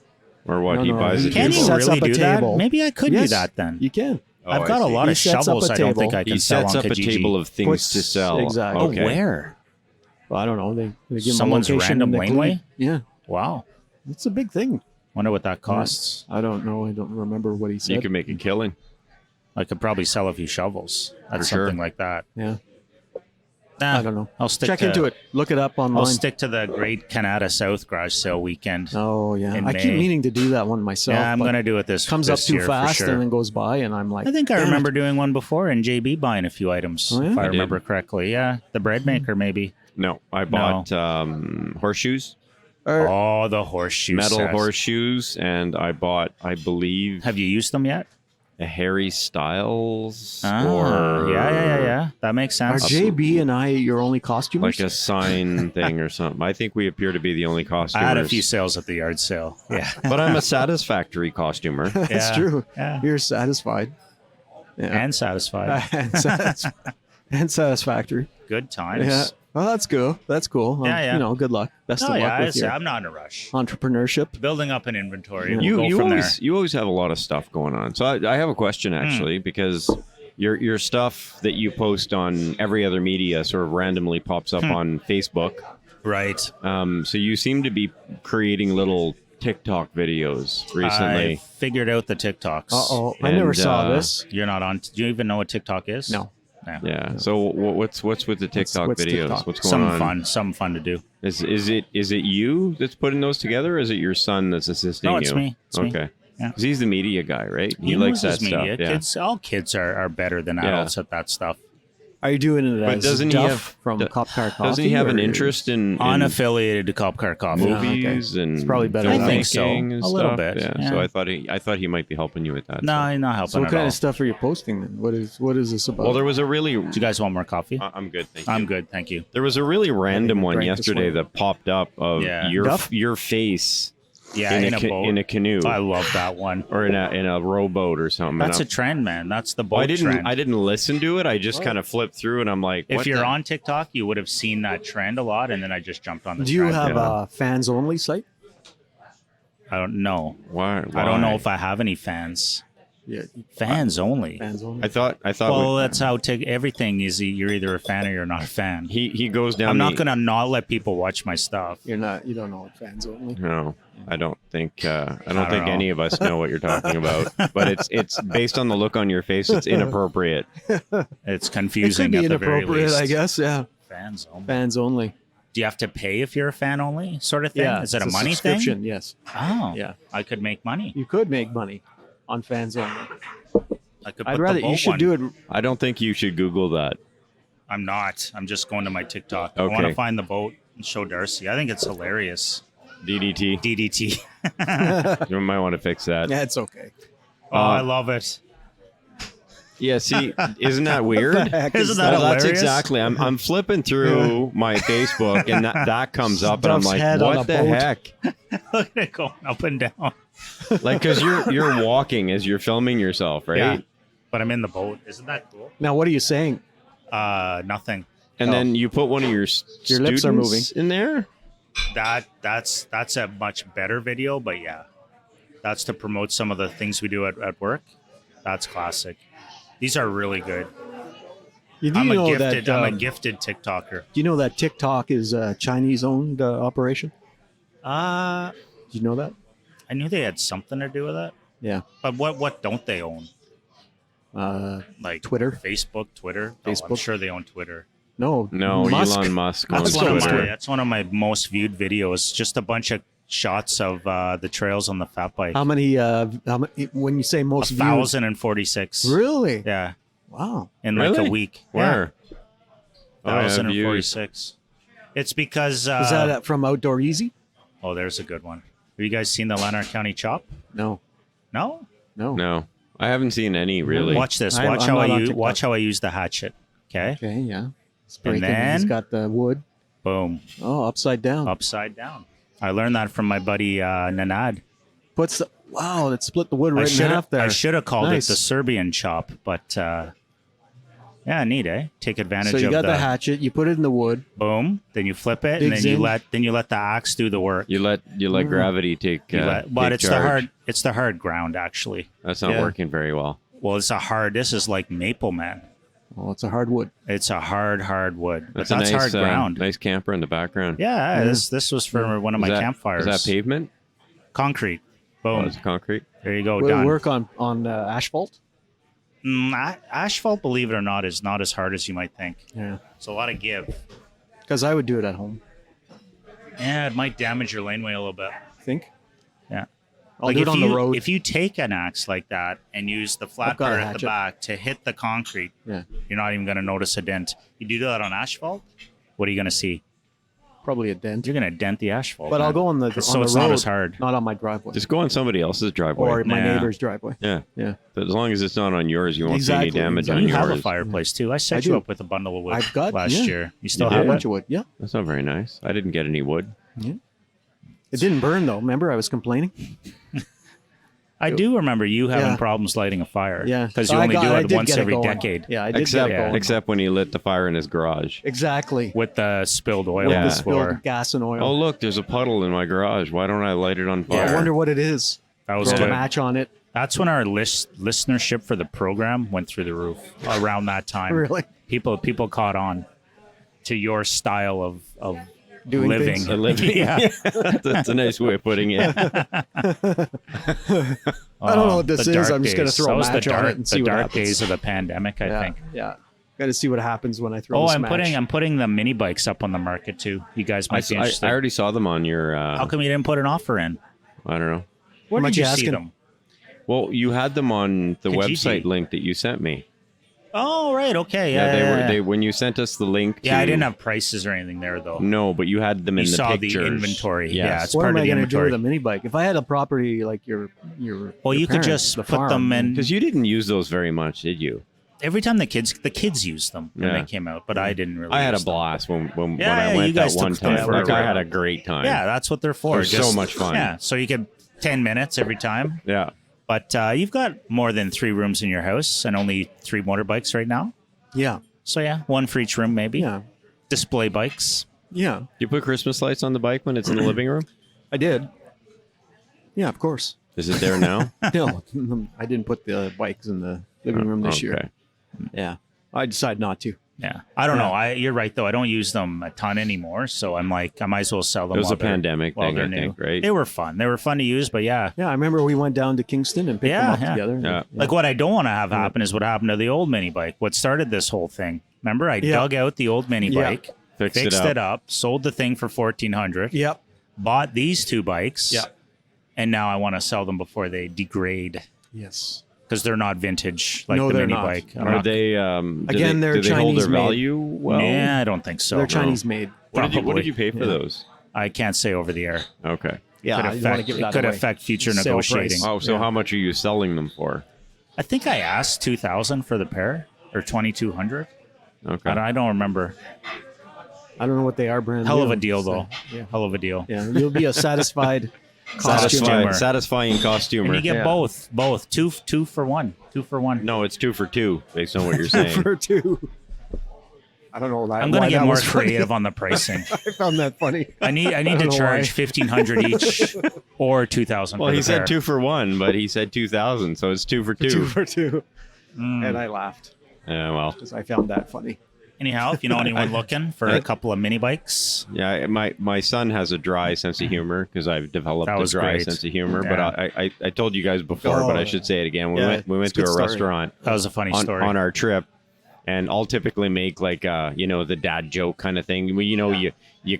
Or what? No, he no, buys a Can He you table? sets really up a do that? table. Maybe I could Yes, do that then. You can. Oh, I've got I a see. lot He of sets up shovels a I don't table. think I can He sell sets on up a Kijiji. table of things Puts- to sell. exactly. Oh, Okay. where? Well, I don't know. They give him a Someone's location random and they laneway? clean. Yeah, Wow. it's a big thing. Wonder what that costs. I don't know. I don't remember what he said. You can make a killing. I could probably sell a few shovels. That's For sure. something like that. Yeah, Nah, I don't know. I'll stick Check to, into it. Look it up online. I'll stick to the Great Kanata South Garage Sale weekend. Oh yeah, in I keep May. meeting to do that one myself. Yeah, I'm but going to do it this comes up this too year for fast sure. and then goes by, and I'm like, I think I "Damn remember it." doing one before and JB buying a few items, Oh, yeah? if I I did. remember correctly. Yeah, the bread maker maybe. No, I bought horseshoes, Oh, the horseshoe metal set. horseshoes, and I bought, I believe, Have you used them yet? a Harry Styles Ah, or yeah. That makes Are sense. JB and I your only costumers? like a sign thing or something. I think we appear to be the only I costumers. had a few sales at the yard sale. Yeah, but I'm a Satisfactory costumer. That's Yeah, true. yeah. You're satisfied. Yeah. and satisfied. and satisfactory. Good times. Yeah. Well, that's cool. That's cool. Yeah. You know, good luck. Best Oh of luck yeah, with your I'm not in a rush. entrepreneurship. Building up an inventory. We'll You go from there. you always have a lot of stuff going on. So I have a question actually because your stuff that you post on every other media sort of randomly pops up on Facebook. Right. So you seem to be creating little TikTok videos I recently. figured out the TikToks. Uh-oh. I never And, saw this. You're not on. Do you even know what TikTok is? No. Yeah. So what's with the TikTok what's videos? TikTok? What's going on? Something fun to do. Is it you that's putting those together, or is it your son that's assisting No, you? it's me. It's me. okay. Yeah. 'Cause he's the media guy, right? He knows likes that his media. stuff. Yeah. Kids, all kids are better than adults at that stuff. Are you doing it But as doesn't he Duff have from do- Cop Car Coffee? Doesn't he have an or- interest in Unaffiliated to Cop Car Coffee. Yeah. movies and It's probably better I than think that. so. filmmaking and A little stuff? bit, Yeah. yeah. So I thought he might be helping you with that. No, so. he's not helping So what at kind all. of stuff are you posting then? What is this about? Well, there was a really. Do you guys want more coffee? I'm good, thank you. I'm good, thank you. There was a really random one drank this yesterday one. that popped up of Yeah. Duff? your face Yeah, in a boat. in a canoe I love that one. or in a rowboat or something. That's a And trend, man. That's the boat I didn't trend. I didn't listen to it. I just kind of flipped through and I'm like, If what you're the- on TikTok, you would have seen that trend a lot, and then I just jumped on the Do you trend. have yeah. a fans only site? I don't know. Why? I don't know if I have any fans. Yeah, Fans only. fans only. I thought. Well, that's how everything is. You're either a fan or you're not a fan. he goes down. I'm not gonna not let people watch my stuff. You don't know what fans only. No, I don't think. I don't don't think know. any of us know what you're talking about. But it's based on the look on your face. It's inappropriate. It's It confusing could be at the very inappropriate, least. I guess. Yeah, Fans only. fans only. Do you have to pay if you're a fan only sort of thing? Yeah, Is it a it's money subscription? thing? Yes. Oh, Yeah. I could make money. You could make money on fans only. I could. I'd put rather the you boat should one. do it. I don't think you should Google that. I'm not. I'm just going to my TikTok. I want Okay. to find the boat and show Darcy. I think it's hilarious. DDT. DDT. You might want to fix that. Yeah, it's okay. Oh, I love it. Yeah, see, isn't that weird? Isn't that Well, hilarious? that's exactly. I'm flipping through my Facebook, and that comes up, and I'm Duff's like, head on what a the boat. heck? Look at it going up and down. Like, because you're walking as you're filming yourself, right? Yeah. But I'm in the boat. Isn't that cool? Now, what are you saying? Nothing. And then you put one of your Your lips are moving. in there. That's a much better video, but yeah. That's to promote some of the things we do at work. That's classic. These are really good. You do I'm know a gifted TikToker. Do you know that TikTok is a Chinese-owned operation? Uh Do you know that? I knew they had something to do with it. Yeah. But what don't they own? Like Twitter? Facebook, Twitter. Oh, I'm Facebook? sure they own Twitter. No. No, Musk. Elon Musk owns Musk That's one, of Twitter. my, that's one of my most viewed videos. Just a bunch of shots of the trails on the fat bike. How many? When you say most views? 1,046. Really? Yeah, Wow. in like Really? a week. Where? Oh, I have 1,046. It's because. Is that from Outdoor Easy? Oh, there's a good one. Have you guys seen the Lanark County Chop? No. No. No, I haven't seen any really. Watch this. I'm Watch not how on I use. TikTok. Watch how I use the hatchet. Okay. Okay. Yeah. It's breaking. then- He's got the wood. Boom. Oh, upside down. Upside down. I learned that from my buddy Nanad. Puts the wow. That split the wood right in half there. I should have called Nice. it the Serbian chop, but yeah, neat, eh? Take advantage So you of got the hatchet. You put it in the wood. boom, then you flip it, and Digs then you in. let the axe do the work. You let gravity take. But take it's charge. the hard ground actually. That's not Yeah. working very well. Well, this is like maple, man. Oh, it's a hard wood. It's a hard wood. But That's that's a nice, hard ground. nice camper in the background. Yeah, this was for one of my Is that- campfires. Is that pavement? Concrete. Oh, Boom. it's concrete. There you go. Will it Done. work on asphalt? Asphalt, believe it or not, is not as hard as you might think. Yeah. It's a lot of give. Because I would do it at home. Yeah, it might damage your laneway a little bit. Think. Yeah. I'll do it on the road. If you take an axe like that and use the flat I've got a part at the hatchet. back to hit the concrete, Yeah. you're not even going to notice a dent. You do that on asphalt, what are you going to see? Probably a dent. You're going to dent the asphalt. But I'll man. go on the So on the it's road, not as hard. Not on my driveway Just go on somebody else's driveway. or my Yeah. neighbor's driveway. yeah. Yeah. But as long as it's not on yours, you won't Exactly, see any damage exactly. on You have a yours. fireplace too. I set I you do. up with a bundle of wood I've got last yeah. year. You still I have have a it? bunch of wood. Yeah. That's not very nice. I didn't get any wood. It didn't burn though. Remember, I was complaining. I do remember you having Yeah. problems lighting a fire. Yeah. Because So you I only got- do I it did once get it every going. decade. Yeah, I did Except get it going. except when he lit the fire in his garage. Exactly. With the spilled oil Yeah. on The the spilled floor. gas and oil. Oh look, there's a puddle in my garage. Why don't I light it on fire? I wonder what it is. That was Throw good. a match on it. That's when our listenership for the program went through the roof around that time. Really? People caught on to your style of Doing living. things. A living. Yeah. That's a nice way of putting it. I don't know what this The is. dark I'm just going to days. throw That a was match on it and see the what dark happens. days of the pandemic, I yeah. think. Yeah. Got to see what happens when I throw Oh, this I'm match. putting the mini bikes up on the market too. You guys might be I interested. already saw them on your. How come you didn't put an offer in? I don't know. Where much did you you see asking? them? Well, you had them on the Kijiji. website link that you sent me. Oh, right. Okay. Yeah. they yeah, were. yeah. They when you sent us the link. Yeah, I to- didn't have prices or anything there though. No, but you had them in You the saw pictures. the inventory. Yes. Yeah, it's What part am of I the going to do inventory. with a mini bike? If I had a property like your Well, your you could parents, just the put farm, them in. Because you didn't use those very much, did you? Every time the kids used them when Yeah. they came out, but I didn't really. I had a use them. blast when Yeah, I yeah, you went guys that one took them time. for Like a I ride. had a great time. Yeah, that's what they're for. It was so much fun. Yeah, so you get 10 minutes every time. Yeah. But you've got more than 3 rooms in your house and only 3 motorbikes right now. Yeah. So yeah, 1 for each room maybe. Yeah. Display bikes. Yeah. You put Christmas lights on the bike when it's in the living room? I did. Yeah, of course. Is it there now? No, I didn't put the bikes in the living room this year. Okay. Yeah, I decided not to. Yeah, I don't know. You're right though. I don't use them a ton anymore, so I'm like, I might as well sell them. It was while a pandemic while thing, they're I think, new. right? They were fun. They were fun to use, but yeah. Yeah, I remember we went down to Kingston and picked them up together. Yeah. Like what I don't want to have happen is what happened to the old mini bike. What started this whole thing? Remember, I dug out the old mini bike, fixed it up, sold the thing for $1,400. Yep. Bought these two bikes. Yep. And now I want to sell them before they degrade. Yes. Because they're not vintage like No, the they're mini not. bike. Are they? Again, they're do they hold their Chinese-made. value well? Yeah, I don't think so. They're Chinese made. What did Probably. you pay for those? I can't say over the air. Okay. Yeah, Could I didn't want to affect, give it that could away. affect future Sale negotiating. price. Oh, so how much are you selling them for? I think I asked $2,000 for the pair or $2,200. Okay. I don't remember. I don't know what they are, brand Hell new. of a deal, So, though. Yeah. Hell of a deal. Yeah, you'll be a satisfied costumer. Satisfying costumer. And you get Yeah. both two for one. 2 for 1. No, it's 2 for 2, based on what you're saying. For two. I don't know. I'm going to get more creative on the pricing. I found that funny. I need to know charge why. $1,500 each or $2,000. Well, for he the said pair. 2 for 1, but he said 2,000, so it's 2 for 2. 2 for 2. And I laughed Yeah, well, because I found that funny. Anyhow, if you know anyone looking for a couple of mini bikes, yeah. My son has a dry sense of humor because I've developed That a was dry great. sense of humor. Yeah. But I told you guys before, but I should say it again. We Yeah, went it's to a a good story. restaurant that was a funny on story. our trip, and I'll typically make like the dad joke kind of thing. You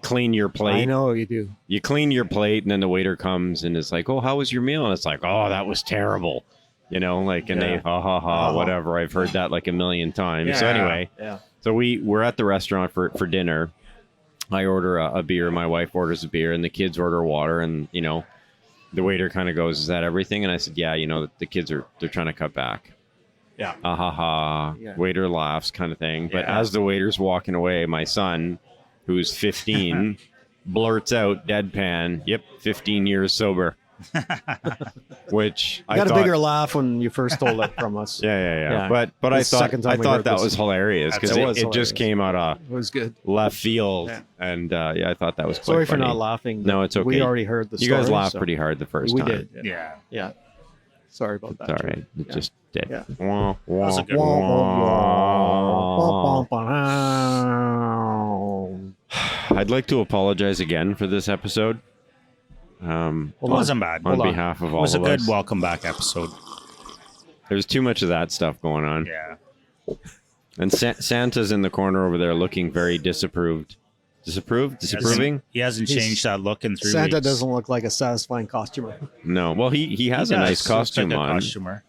clean your plate. I know you do. You clean your plate, and then the waiter comes and is like, "Oh, how was your meal?" And it's like, "Oh, that was terrible." And they whatever. I've heard that like a million times. So anyway, Yeah. so we're at the restaurant for dinner. I order a beer. My wife orders a beer, and the kids order water. And the waiter kind of goes, "Is that everything?" And I said, "Yeah, the kids they're trying to cut back." Yeah. Yeah. Waiter laughs, kind of thing. But as the waiter's walking away, my son, who's 15, blurts out deadpan, "Yep, 15 years sober." Which I got a bigger laugh when you first told it from us. Yeah. Yeah. But I It's the thought second time we heard that this. was hilarious because It was it just hilarious. came out of It was good. left field, Yeah. and I thought that was quite Sorry for funny. not laughing. No, it's okay. We already heard the You story. guys laughed so pretty hard the first We time. did. yeah. Yeah. Sorry about that. It's all right. It just did. Yeah. Wah, wah, was a good wah. I'd like to apologize again for this episode. It wasn't bad. On behalf of It all was a of good us. welcome back episode. There's too much of that stuff going on. Yeah. And Santa's in the corner over there looking very disapproved. Disapproving? He hasn't changed that look in 3 Santa weeks. doesn't look like a satisfying costumer. No. Well, he has a He nice does. costume Looks like a on. costumer.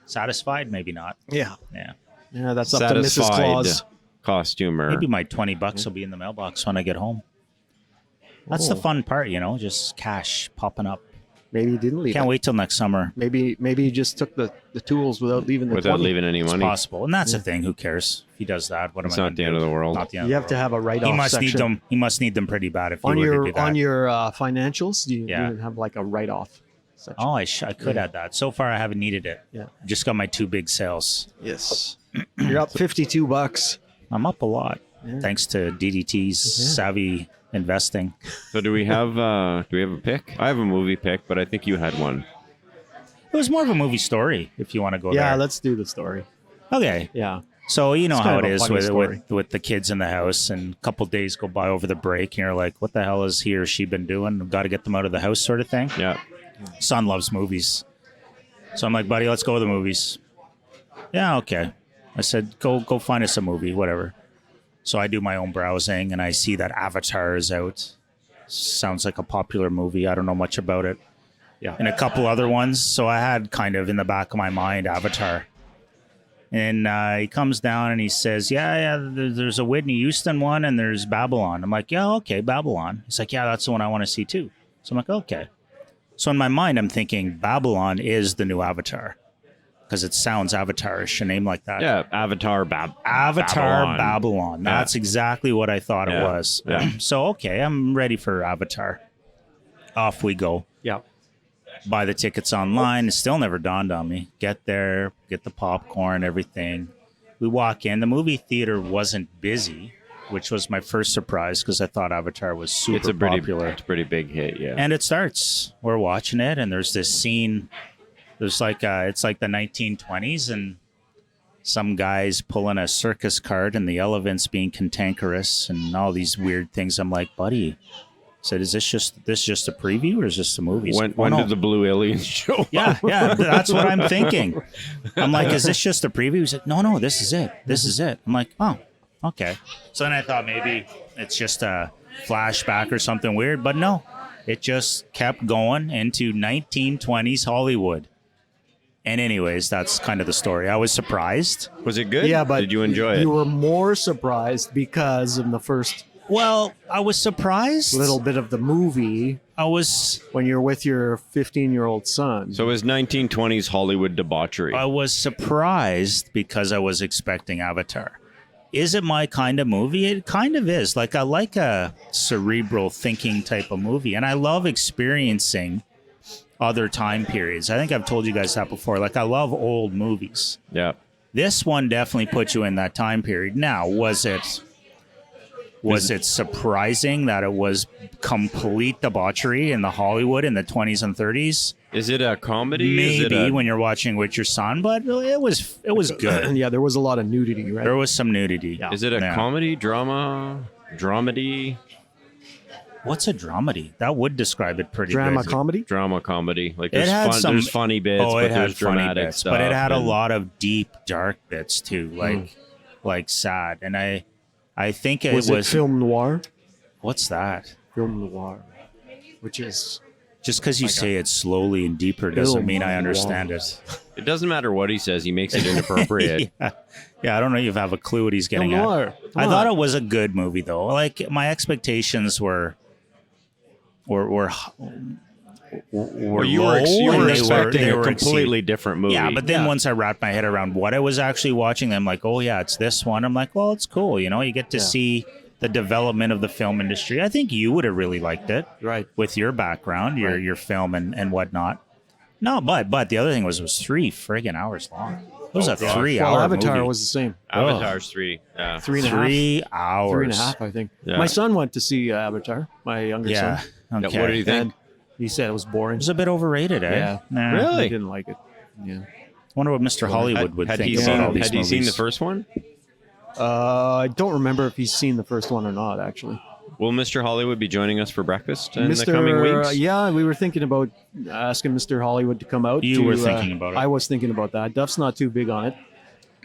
Satisfied? Maybe not. Yeah. Yeah. Yeah, that's up to Mrs. Satisfied Claus. costumer. Maybe my $20 will be in the mailbox when I get home. That's the Oh. fun part, just cash popping up. Maybe he didn't leave. Can't it. wait till next summer. Maybe he just took the tools without leaving the Without 20. leaving any It's money. possible. And that's the thing. Who cares? If he does that, what am It's I not gonna the do? end of the world. Not the end You of have the to have a world. write-off He must section. need them. He must need them pretty bad if he on were to your do that. on your financials. Do you Yeah. even have like a write-off section? Oh, I could add that. So far, I haven't needed it. Yeah. Just got my 2 big sales. Yes. You're up $52. I'm up a lot, thanks to DDT's savvy investing. So do we have a pick? I have a movie pick, but I think you had one. It was more of a movie story, if you want to go Yeah, there. let's do the story. Okay. Yeah. So you know It's how kind it of a is funny with, story. with the kids in the house, and a couple days go by over the break, and you're like, "What the hell is he or she been doing? I've got to get them out of the house," sort of thing. Yeah. Son loves movies, so I'm like, "Buddy, let's go to the movies." Yeah, okay. I said, "Go find us a movie, whatever." So I do my own browsing, and I see that Avatar is out. Sounds like a popular movie. I don't know much about it. Yeah. And a couple other ones. So I had kind of in the back of my mind Avatar. And he comes down and he says, yeah, there's a Whitney Houston one and there's Babylon. I'm like, yeah, okay, Babylon. He's like, yeah, that's the one I want to see too. So I'm like, okay. So in my mind, I'm thinking Babylon is the new Avatar because it sounds Avatar-ish, a name like that. Yeah. Avatar Babylon. Yeah. That's exactly what I thought it Yeah. was. Yeah. So, okay, I'm ready for Avatar. Off we go. Yeah. Buy the tickets online. It still never dawned on me. Get there, get the popcorn, everything. We walk in. The movie theater wasn't busy, which was my first surprise because I thought Avatar was super It's a pretty popular. It's a pretty big hit. Yeah. And it starts. We're watching it, and there's this scene. There's like it's like the 1920s, and some guys pulling a circus cart, and the elephants being cantankerous, and all these weird things. I'm like, buddy, I said, is this just a preview, or is this a movie? He's like, when "Oh, did the blue aliens show up? yeah, that's what I'm thinking. I'm like, is this just a preview? He's like, no, this is it. This is it. I'm like, oh, okay. So then I thought maybe it's just a flashback or something weird, but no, it just kept going into 1920s Hollywood. And anyways, that's kind of the story. I was surprised. Was it good? Yeah, but did you enjoy it? You were more surprised because in the first Well, I was surprised. little bit of the movie I was when you're with your 15-year-old son. So it was 1920s Hollywood debauchery. I was surprised because I was expecting Avatar. Is it my kind of movie? It kind of is. Like, I like a cerebral thinking type of movie, and I love experiencing other time periods. I think I've told you guys that before. Like, I love old movies. yeah. This one definitely put you in that time period. Now, was it surprising that it was complete debauchery in the Hollywood in the 20s and 30s? Is it a comedy? Is Maybe it when you're watching with your son, but it was good. Yeah, there was a lot of nudity, right? There was some nudity. Is it a Yeah. comedy, drama, dramedy? What's a dramedy? That would describe it pretty Drama good. comedy. Drama comedy. Like It there's had fun, some- there's funny bits, Oh, but it had there's funny dramatic bits, stuff. but it had a and- lot of deep, dark bits too, like sad. And I think it Was it film noir? What's that? Film noir, which is Just because you say it slowly and deeper doesn't Film mean I noir. understand it. It doesn't matter what he says; he makes it inappropriate. Yeah, I don't know if you have a clue what he's getting film at. noir. I Come thought on. it was a good movie though. Like, my expectations were Well, you low, were and they expecting they a were completely different movie. Yeah, but then once I wrapped my head around what I was actually watching, I'm like, oh yeah, it's this one. I'm like, well, it's cool. You know, you get to see the development of the film industry. I think you would have really liked it, Right. with your background, your film and whatnot. No, but the other thing was it was 3 friggin' hours long. It was a 3 Well, hour Avatar movie. was the same. Avatar's 3. Yeah. 3.5. 3 hours. 3.5, I think. Yeah. My son went to see Avatar. My younger Yeah. son. Okay. What did you think? And he said it was boring. It was a bit overrated, eh? Yeah. Nah. Really? I didn't like it. Yeah. Wonder what Mr. Hollywood would Had think he about seen, all these had he movies. seen the first one? I don't remember if he's seen the first one or not, actually. Will Mr. Hollywood be joining us for breakfast in the coming weeks? Yeah, we were thinking about asking Mr. Hollywood to come out. You to, were thinking about it. I was thinking about that. Duff's not too big on it.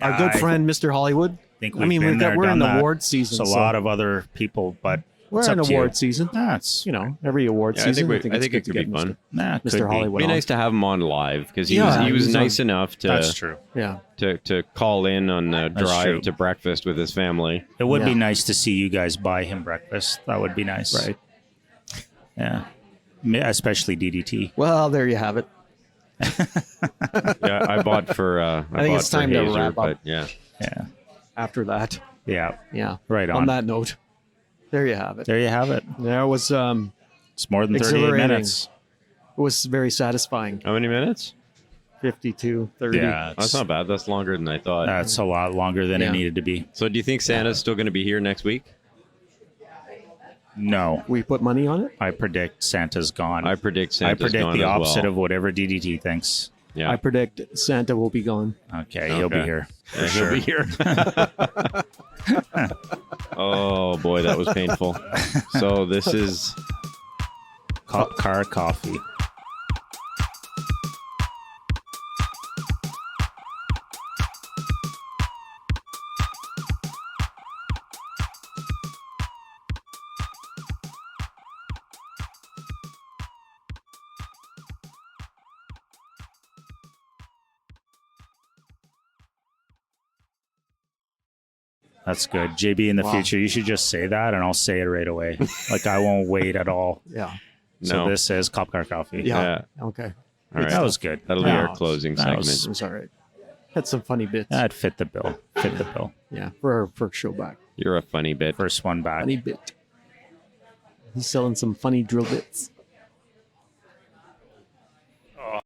Our good I friend, Mr. Hollywood. think I mean, we've been there, we're in done that. award season. It's a so lot of other people, but we're it's in up to you. award season. That's You know, every award Yeah, I season. think it's it good could to be get fun. Nah, Mr. could be. Hollywood. It'd be on. nice to have him on live because Yeah, he was he's nice enough That's to, true. Yeah. to call in on the That's drive true. to breakfast with his family. It would be Yeah. nice to see you guys buy him breakfast. That would be nice. Right. Yeah. Especially DDT. Well, there you have it. Yeah, I bought for. I think bought it's for time to Hazer, wrap up. but yeah. Yeah. After that, Yeah. yeah. Right on. On that note, there you have it. There you have it. There was It's more than 38 Exhilarating. minutes. it was very satisfying. How many minutes? 52, 30. Yeah. That's not bad. That's longer than I thought. That's a lot longer than it Yeah. needed to be. So, do you think Santa's still going to be here next week? No. We put money on it. I predict Santa's gone. I predict Santa's I predict gone the as opposite well. of whatever DDT thinks. Yeah, I predict Santa will be gone. Okay, he'll be Okay. here. Yeah, he'll be here. Oh boy, that was painful. So this is Car coffee. That's good. JB, in the Wow. future, you should just say that and I'll say it right away. Like, I won't wait at all. Yeah. So no. this is Cop Car Coffee. Yeah. Okay. All right. That was good. That'll be Yeah. our closing That segment. was- It was all right. Had some funny bits. That fit the bill. Fit the bill. Yeah. For our first show back. You're a funny bit. First one back. Funny bit. He's selling some funny drill bits.